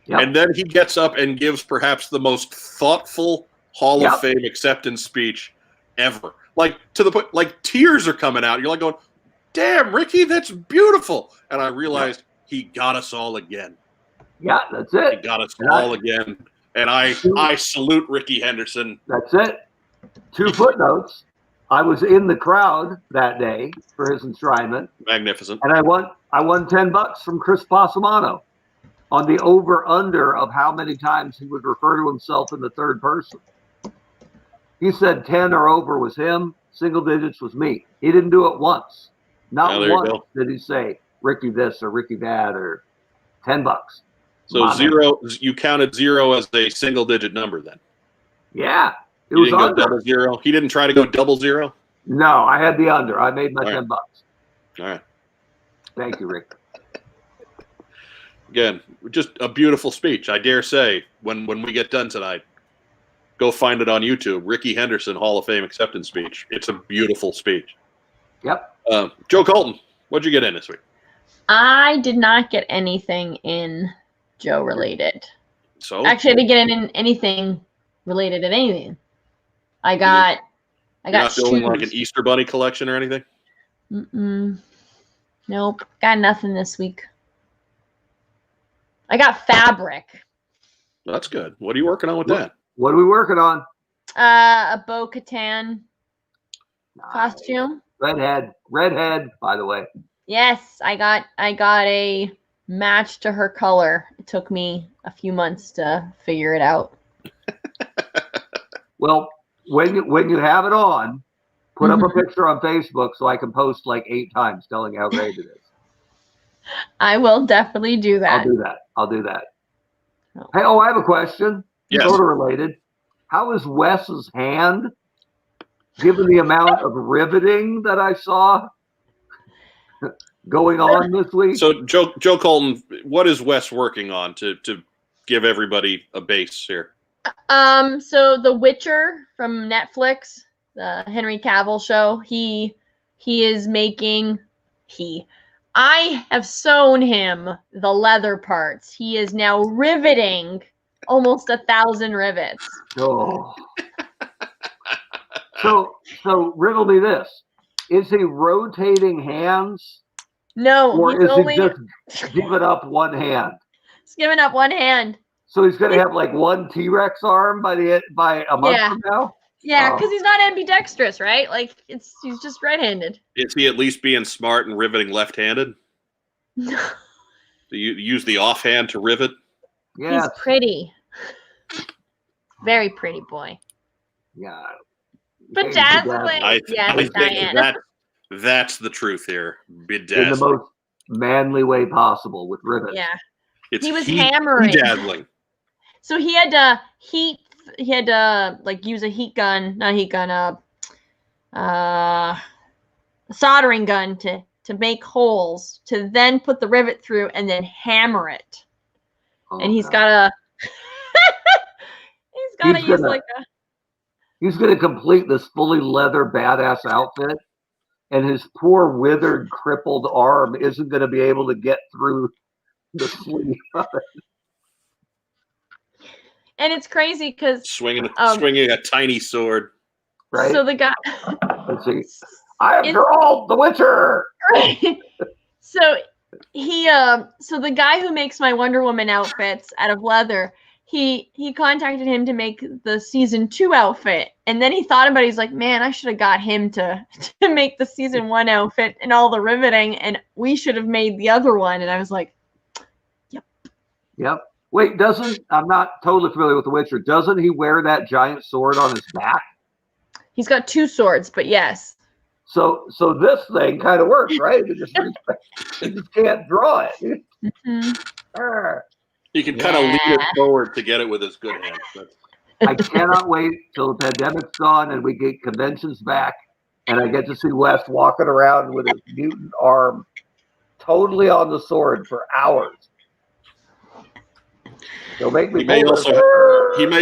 Yep. And then he gets up and gives perhaps the most thoughtful Hall of Fame acceptance speech ever. Like, to the point, like, tears are coming out. You're like going, damn, Ricky, that's beautiful. And I realized he got us all again. Yeah, that's it. He got us all again. And I salute Ricky Henderson. That's it. 2 footnotes. I was in the crowd that day for his enshrinement. Magnificent. And I won $10 from Chris Passamano on the over-under of how many times he would refer to himself in the third person. He said 10 or over was him, single digits was me. He didn't do it once. Not once did he say Ricky this or Ricky that or $10. So zero, you counted 0 as a single digit number then? Yeah. It was didn't go double 0? He didn't try to go double 0? No, I had the under. I made my $10. All right. Thank you, Rick. Again, just a beautiful speech. I dare say, when we get done tonight, go find it on YouTube. Ricky Henderson Hall of Fame acceptance speech. It's a beautiful speech. Yep. Joe Colton, what'd you get in this week? I did not get anything in Joe related. So actually, I didn't get in anything related to anything. I got not doing shoes. like an Easter Bunny collection or anything? Nope. Got nothing this week. I got fabric. That's good. What are you working on with that? What are we working on? A Bo-Katan costume. Redhead, by the way. Yes, I got a match to her color. It took me a few months to figure it out. Well, when you have it on, put up a picture on Facebook so I can post like 8 times telling you how great it is. I will definitely do that. I'll do that. Oh. Hey, I have a question. Yes. Sort of related. How is Wes's hand, given the amount of riveting that I saw going on this week? So, Joe Colton, what is Wes working on to give everybody a base here? So The Witcher from Netflix, the Henry Cavill show, he is making I have sewn him the leather parts. He is now riveting almost 1,000 rivets. Oh. So riddle me this. Is he rotating hands? No, or is he just giving up one hand? He's giving up one hand. So he's going to have like one T-Rex arm by a month from now? Yeah, because he's not ambidextrous, right? Like he's just right-handed. Is he at least being smart and riveting left-handed? No. Do you use the offhand to rivet? Yeah. He's pretty. Very pretty boy. Yeah. Bedazzling. I think that's the truth here. Bedazzling. In the most manly way possible with rivets. Yeah. He was hammering. Bedazzling. So he had to like use a heat gun, not heat gun, a soldering gun to make holes, to then put the rivet through and then hammer it. And he's got gotta use like a. He's gonna complete this fully leather badass outfit, and his poor withered, crippled arm isn't gonna be able to get through the sleeve of it. And it's crazy because swinging a tiny sword. Right. So the guy. Let's see. I am Geralt, the Witcher. Right. So so the guy who makes my Wonder Woman outfits out of leather, he contacted him to make the season 2 outfit, and then he thought about it. He's like, man, I should have got him to make the season 1 outfit and all the riveting, and we should have made the other one. And I was like, Yep. Wait, I'm not totally familiar with The Witcher. Doesn't he wear that giant sword on his back? He's got 2 swords, but yes. So this thing kind of works, right? You just can't draw it. Mm-hmm. He can kind of lean it forward to get it with his good hands. I cannot wait till the pandemic's gone and we get conventions back, and I get to see Wes walking around with his mutant arm totally on the sword for hours. He'll make me. He may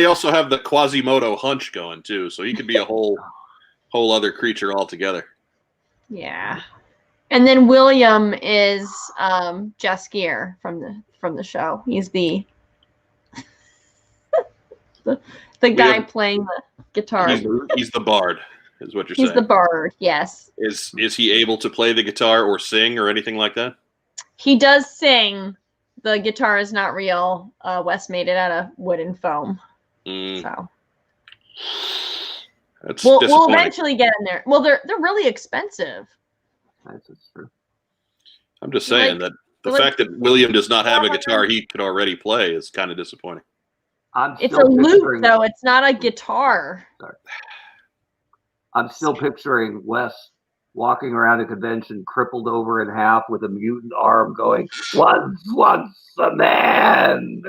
also have the Quasimodo hunch going too, so he could be a whole other creature altogether. Yeah. And then William is Jaskier from the show. He's the guy playing the guitar. He's the bard, is what you're saying. He's the bard, yes. Is he able to play the guitar or sing or anything like that? He does sing. The guitar is not real. Wes made it out of wood and foam. So that's we'll eventually get in there. Well, they're really expensive. That's true. I'm just saying that the fact that William does not have a guitar he could already play is kind of disappointing. It's a lute, though. It's not a guitar. Sorry. I'm still picturing Wes walking around a convention, crippled over in half with a mutant arm, going, once a man.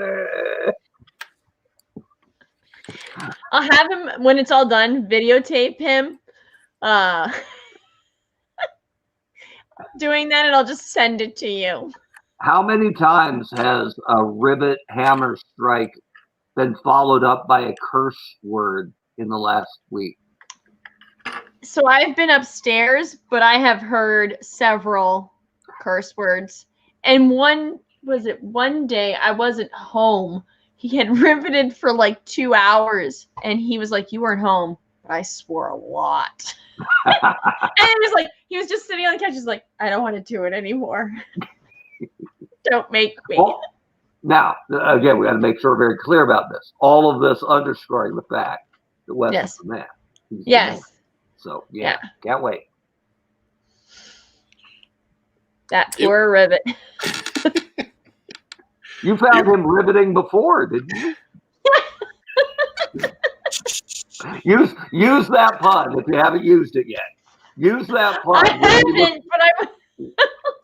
I'll have him, when it's all done, videotape him doing that, and I'll just send it to you. How many times has a rivet hammer strike been followed up by a curse word in the last week? So I've been upstairs, but I have heard several curse words. And one day I wasn't home. He had riveted for like 2 hours, and he was like, "You weren't home," but I swore a lot. And it was like, he was just sitting on the couch. He's like, "I don't want to do it anymore. Don't make me." Well, now, again, we got to make sure we're very clear about this. All of this underscoring the fact that Wes is the man. He's the man. So, yeah, can't wait. That poor rivet. You found him riveting before, didn't you? Use that pun if you haven't used it yet. Use that pun. I haven't, but I.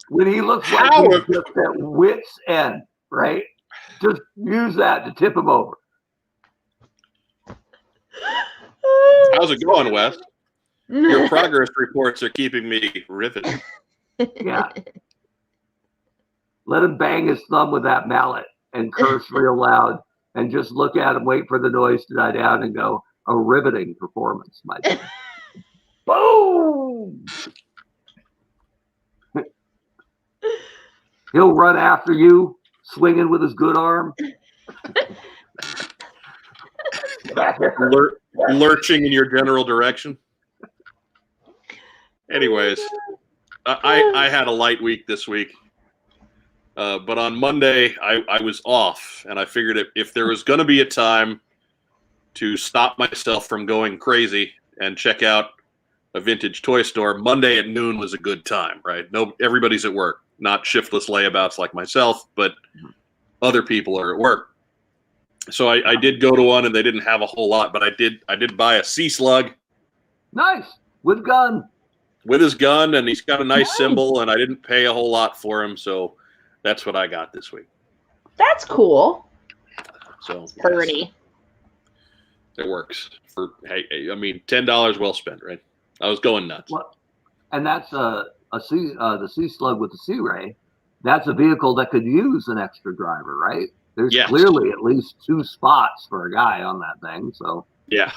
When he looks like he's just at wit's end, right? Just use that to tip him over. How's it going, Wes? Your progress reports are keeping me riveted. Yeah. Let him bang his thumb with that mallet and curse real loud and just look at him, wait for the noise to die down and go, a riveting performance, my friend. Boom! He'll run after you, swinging with his good arm. Lurching in your general direction. Anyways, I had a light week this week. But on Monday, I was off, and I figured if there was going to be a time to stop myself from going crazy and check out a vintage toy store, Monday at noon was a good time, right? Everybody's at work, not shiftless layabouts like myself, but other people are at work. So I did go to one, and they didn't have a whole lot, but I did buy a sea slug. Nice, with gun. With his gun, and he's got a nice symbol, and I didn't pay a whole lot for him, so that's what I got this week. That's cool. So pretty. Yes, it works. I mean, $10 well spent, right? I was going nuts. Well, and that's the Sea Slug with the Sea Ray. That's a vehicle that could use an extra driver, right? There's Yes. clearly at least 2 spots for a guy on that thing. So Yeah.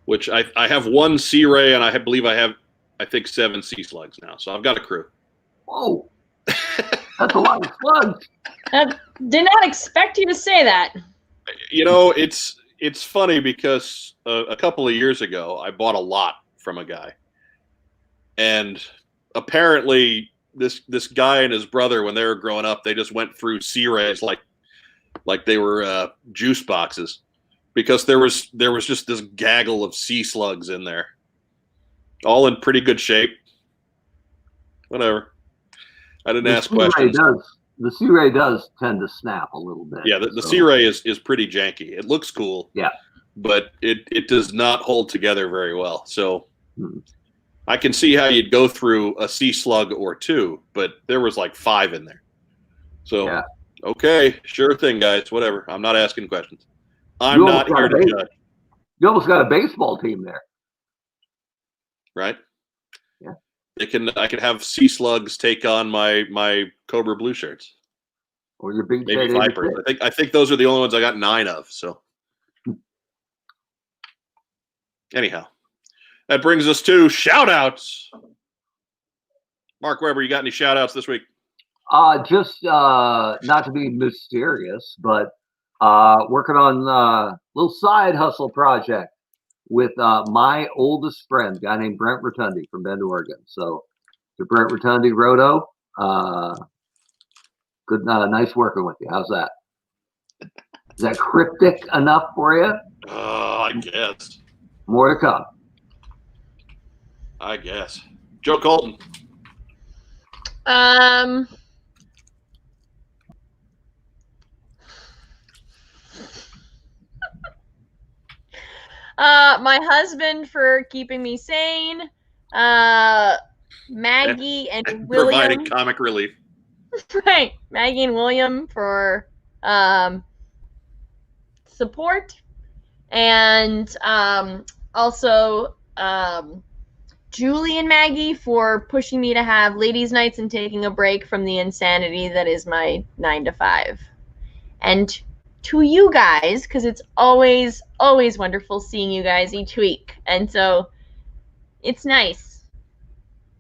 Which I have 1 Sea Ray, and I believe I think 7 Sea Slugs now. So I've got a crew. whoa, that's a lot of slugs. Did not expect you to say that. You know, it's funny because a couple of years ago I bought a lot from a guy, and apparently this guy and his brother, when they were growing up, they just went through Sea Rays like they were juice boxes, because there was just this gaggle of sea slugs in there, all in pretty good shape. Whatever. I didn't ask questions. The Sea Ray does tend to snap a little bit. Yeah, the Sea Ray is pretty janky. It looks cool. Yeah. But it does not hold together very well. So I can see how you'd go through a sea slug or 2, but there was like 5 in there. So, yeah. Okay, sure thing, guys. Whatever. I'm not asking questions. I'm not here to judge. You almost got a baseball team there. Right? Yeah. I can have sea slugs take on my Cobra Blue shirts. Or your big maybe Vipers. I think those are the only ones I got 9 of. So anyhow, that brings us to shout outs. Mark Weber, you got any shout outs this week? Just not to be mysterious, but working on a little side hustle project with my oldest friend, a guy named Brent Rotundi from Bend, Oregon. So to Brent Rotundi, Roto, good, nice working with you. How's that? Is that cryptic enough for you? I guess. More to come. I guess. Joe Colton. My husband for keeping me sane. Maggie and William providing comic relief. Right, Maggie and William for support, and also Julie and Maggie for pushing me to have ladies' nights and taking a break from the insanity that is my 9 to 5. And to you guys, because it's always wonderful seeing you guys each week, and so it's nice.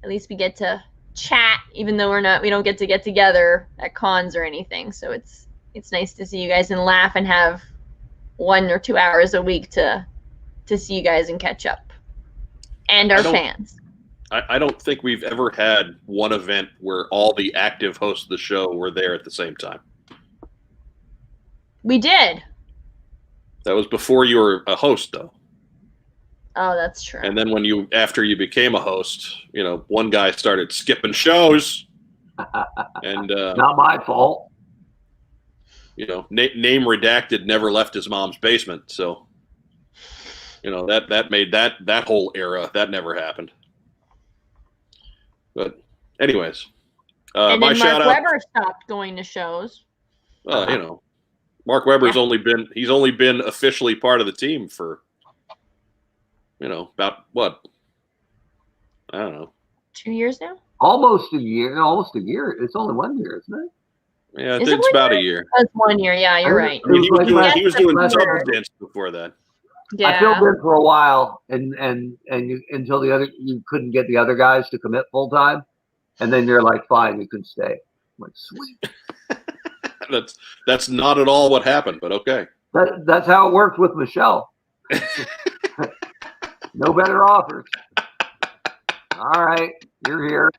At least we get to chat, even though we don't get together at cons or anything. So it's nice to see you guys and laugh and have 1 or 2 hours a week to see you guys and catch up, and our fans. I don't think we've ever had one event where all the active hosts of the show were there at the same time. We did. That was before you were a host, though. Oh, that's true. And then after you became a host, one guy started skipping shows, and not my fault. Name redacted, never left his mom's basement. So, that made that whole era that never happened. But, anyways, and then Mark Weber stopped going to shows. Mark Weber's only been officially part of the team for, about what? I don't know. 2 years now? Almost a year. It's only 1 year, isn't it? Yeah, it's about a year. That's 1 year. Yeah, you're right. I mean, he was doing double dance before that. Yeah. I filled in for a while, and until you couldn't get the other guys to commit full time, and then you're like, fine, you can stay. I'm like, sweet. That's not at all what happened, but okay. That's how it worked with Michelle. No better offers. All right, you're here.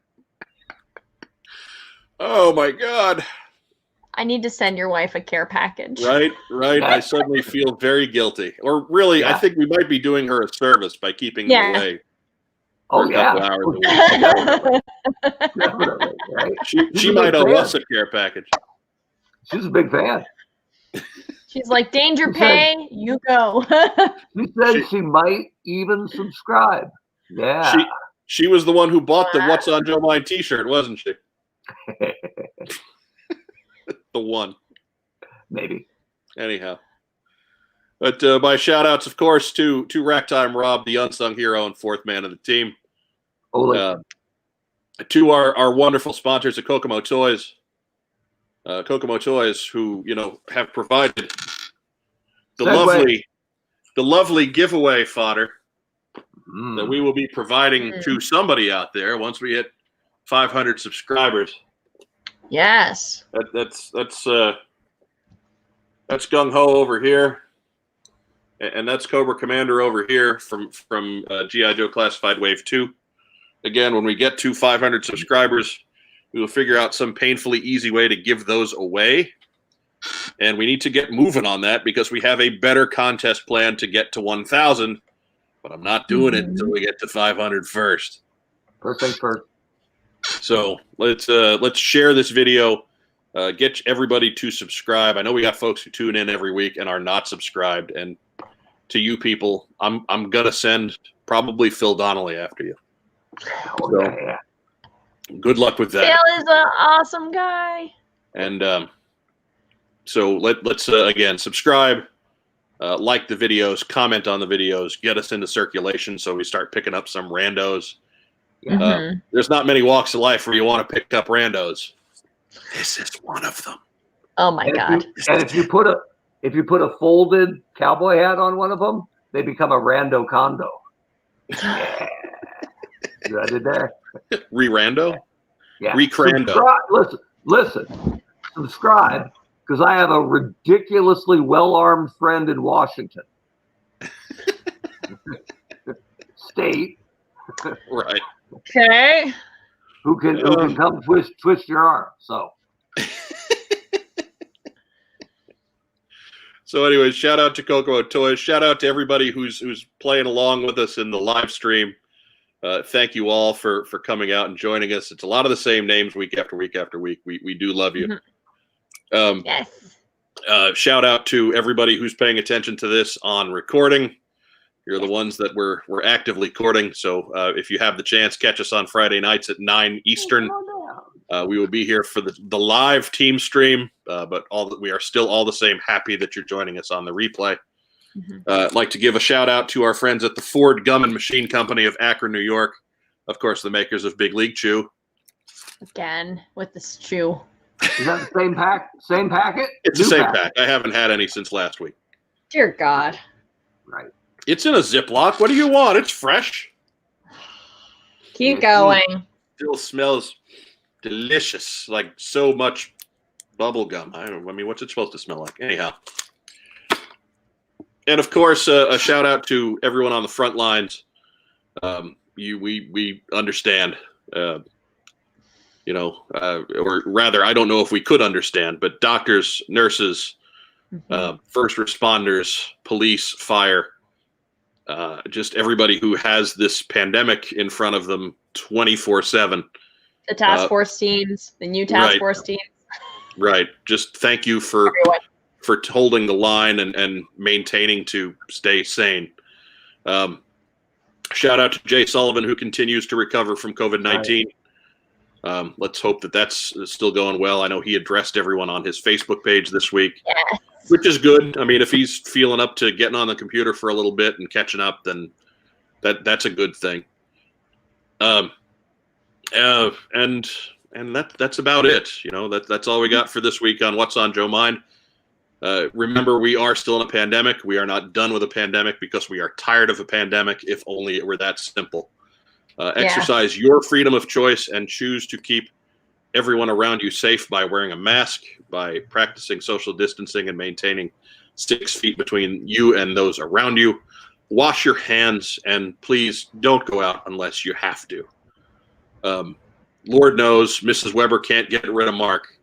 Oh my God. I need to send your wife a care package. Right. I suddenly feel very guilty. Or really, I think we might be doing her a service by keeping her away. Oh, yeah. Hours a week. Definitely. Right? She might owe us a care package. She's a big fan. She's like, danger pay, you go. She said she might even subscribe. Yeah. She was the one who bought the What's on Joe Mind t-shirt, wasn't she? The one. Maybe. Anyhow. But my shout outs, of course, to Rack Time Rob, the unsung hero and 4th man of the team. To our wonderful sponsors at Kokomo Toys. Kokomo Toys, who have provided the Segue. lovely giveaway fodder that Mm. we will be providing to somebody out there once we hit 500 subscribers. Yes. That's Gung Ho over here, and that's Cobra Commander over here from GI Joe Classified Wave 2. Again, when we get to 500 subscribers, we will figure out some painfully easy way to give those away. And we need to get moving on that because we have a better contest plan to get to 1,000. But I'm not doing it until we get to 500 first. First things first. So let's share this video. Get everybody to subscribe. I know we got folks who tune in every week and are not subscribed. And to you people, I'm gonna send probably Phil Donnelly after you. Oh, So, yeah. good luck with that. Phil is an awesome guy. And so let's again subscribe, like the videos, comment on the videos, get us into circulation so we start picking up some randos. There's not many walks of life where you want to pick up randos. This is one of them. Oh my God! If you put a folded cowboy hat on one of them, they become a rando condo. Yeah. See what I did there? Re-rando? Yeah. Re-crando. Listen. Subscribe, because I have a ridiculously well-armed friend in Washington State. Right. Okay. Who can come twist your arm? So. So, anyways, shout out to Kokomo Toys. Shout out to everybody who's playing along with us in the live stream. Thank you all for coming out and joining us. It's a lot of the same names week after week after week. We do love you. Yes. Shout out to everybody who's paying attention to this on recording. You're the ones that we're actively courting. So if you have the chance, catch us on Friday nights at 9 Eastern. We will be here for the live team stream, but we are still all the same happy that you're joining us on the replay. I'd like to give a shout out to our friends at the Ford Gum and Machine Company of Akron, New York. Of course, the makers of Big League Chew. Again with this chew. Is that the same packet? It's the same pack. I haven't had any since last week. Dear God. Right. It's in a Ziploc. What do you want? It's fresh. Keep going. Still smells delicious, like so much bubble gum. I mean, what's it supposed to smell like? Anyhow. And of course, a shout out to everyone on the front lines. We understand, or rather, I don't know if we could understand, but doctors, nurses, first responders, police, fire, just everybody who has this pandemic in front of them 24/7. The task force teams, the new task force teams. Right. Just thank you for holding the line and maintaining to stay sane. Shout out to Jay Sullivan, who continues to recover from COVID-19. Right. Let's hope that's still going well. I know he addressed everyone on his Facebook page this week, which is good. I mean, if he's feeling up to getting on the computer for a little bit and catching up, then that's a good thing. And that's about it. That's all we got for this week on What's on Joe Mind. Remember, we are still in a pandemic. We are not done with a pandemic because we are tired of a pandemic, if only it were that simple. Exercise your freedom of choice and choose to keep everyone around you safe by wearing a mask, by practicing social distancing and maintaining 6 feet between you and those around you. Wash your hands, and please don't go out unless you have to. Lord knows Mrs. Weber can't get rid of Mark.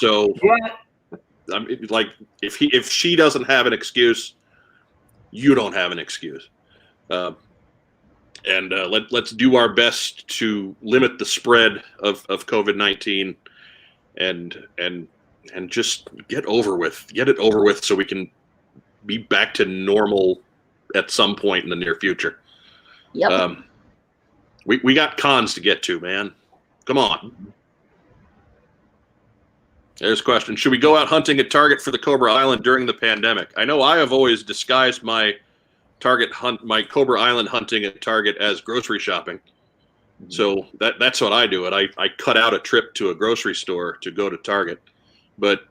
So, like, if she doesn't have an excuse, you don't have an excuse. And let's do our best to limit the spread of COVID-19 and just get it over with so we can be back to normal at some point in the near future. Yep. We got cons to get to, man. Come on. There's a question. Should we go out hunting at Target for the Cobra Island during the pandemic? I know I have always disguised my Cobra Island hunting at Target as grocery shopping. So that's what I do. I cut out a trip to a grocery store to go to Target, but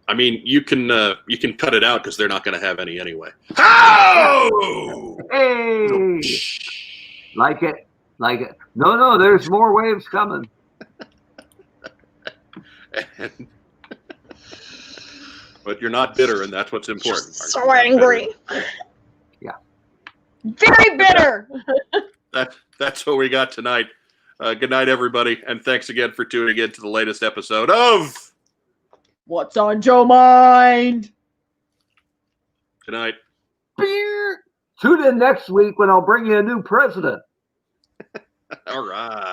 I mean you can cut it out because they're not going to have any anyway. Oh! Hey, like it. No, there's more waves coming. But you're not bitter, and that's what's important. So angry. Yeah. Very bitter. That's what we got tonight. Good night, everybody, and thanks again for tuning in to the latest episode of What's on Joe Mind? Good night. Tune in next week when I'll bring you a new president. All right.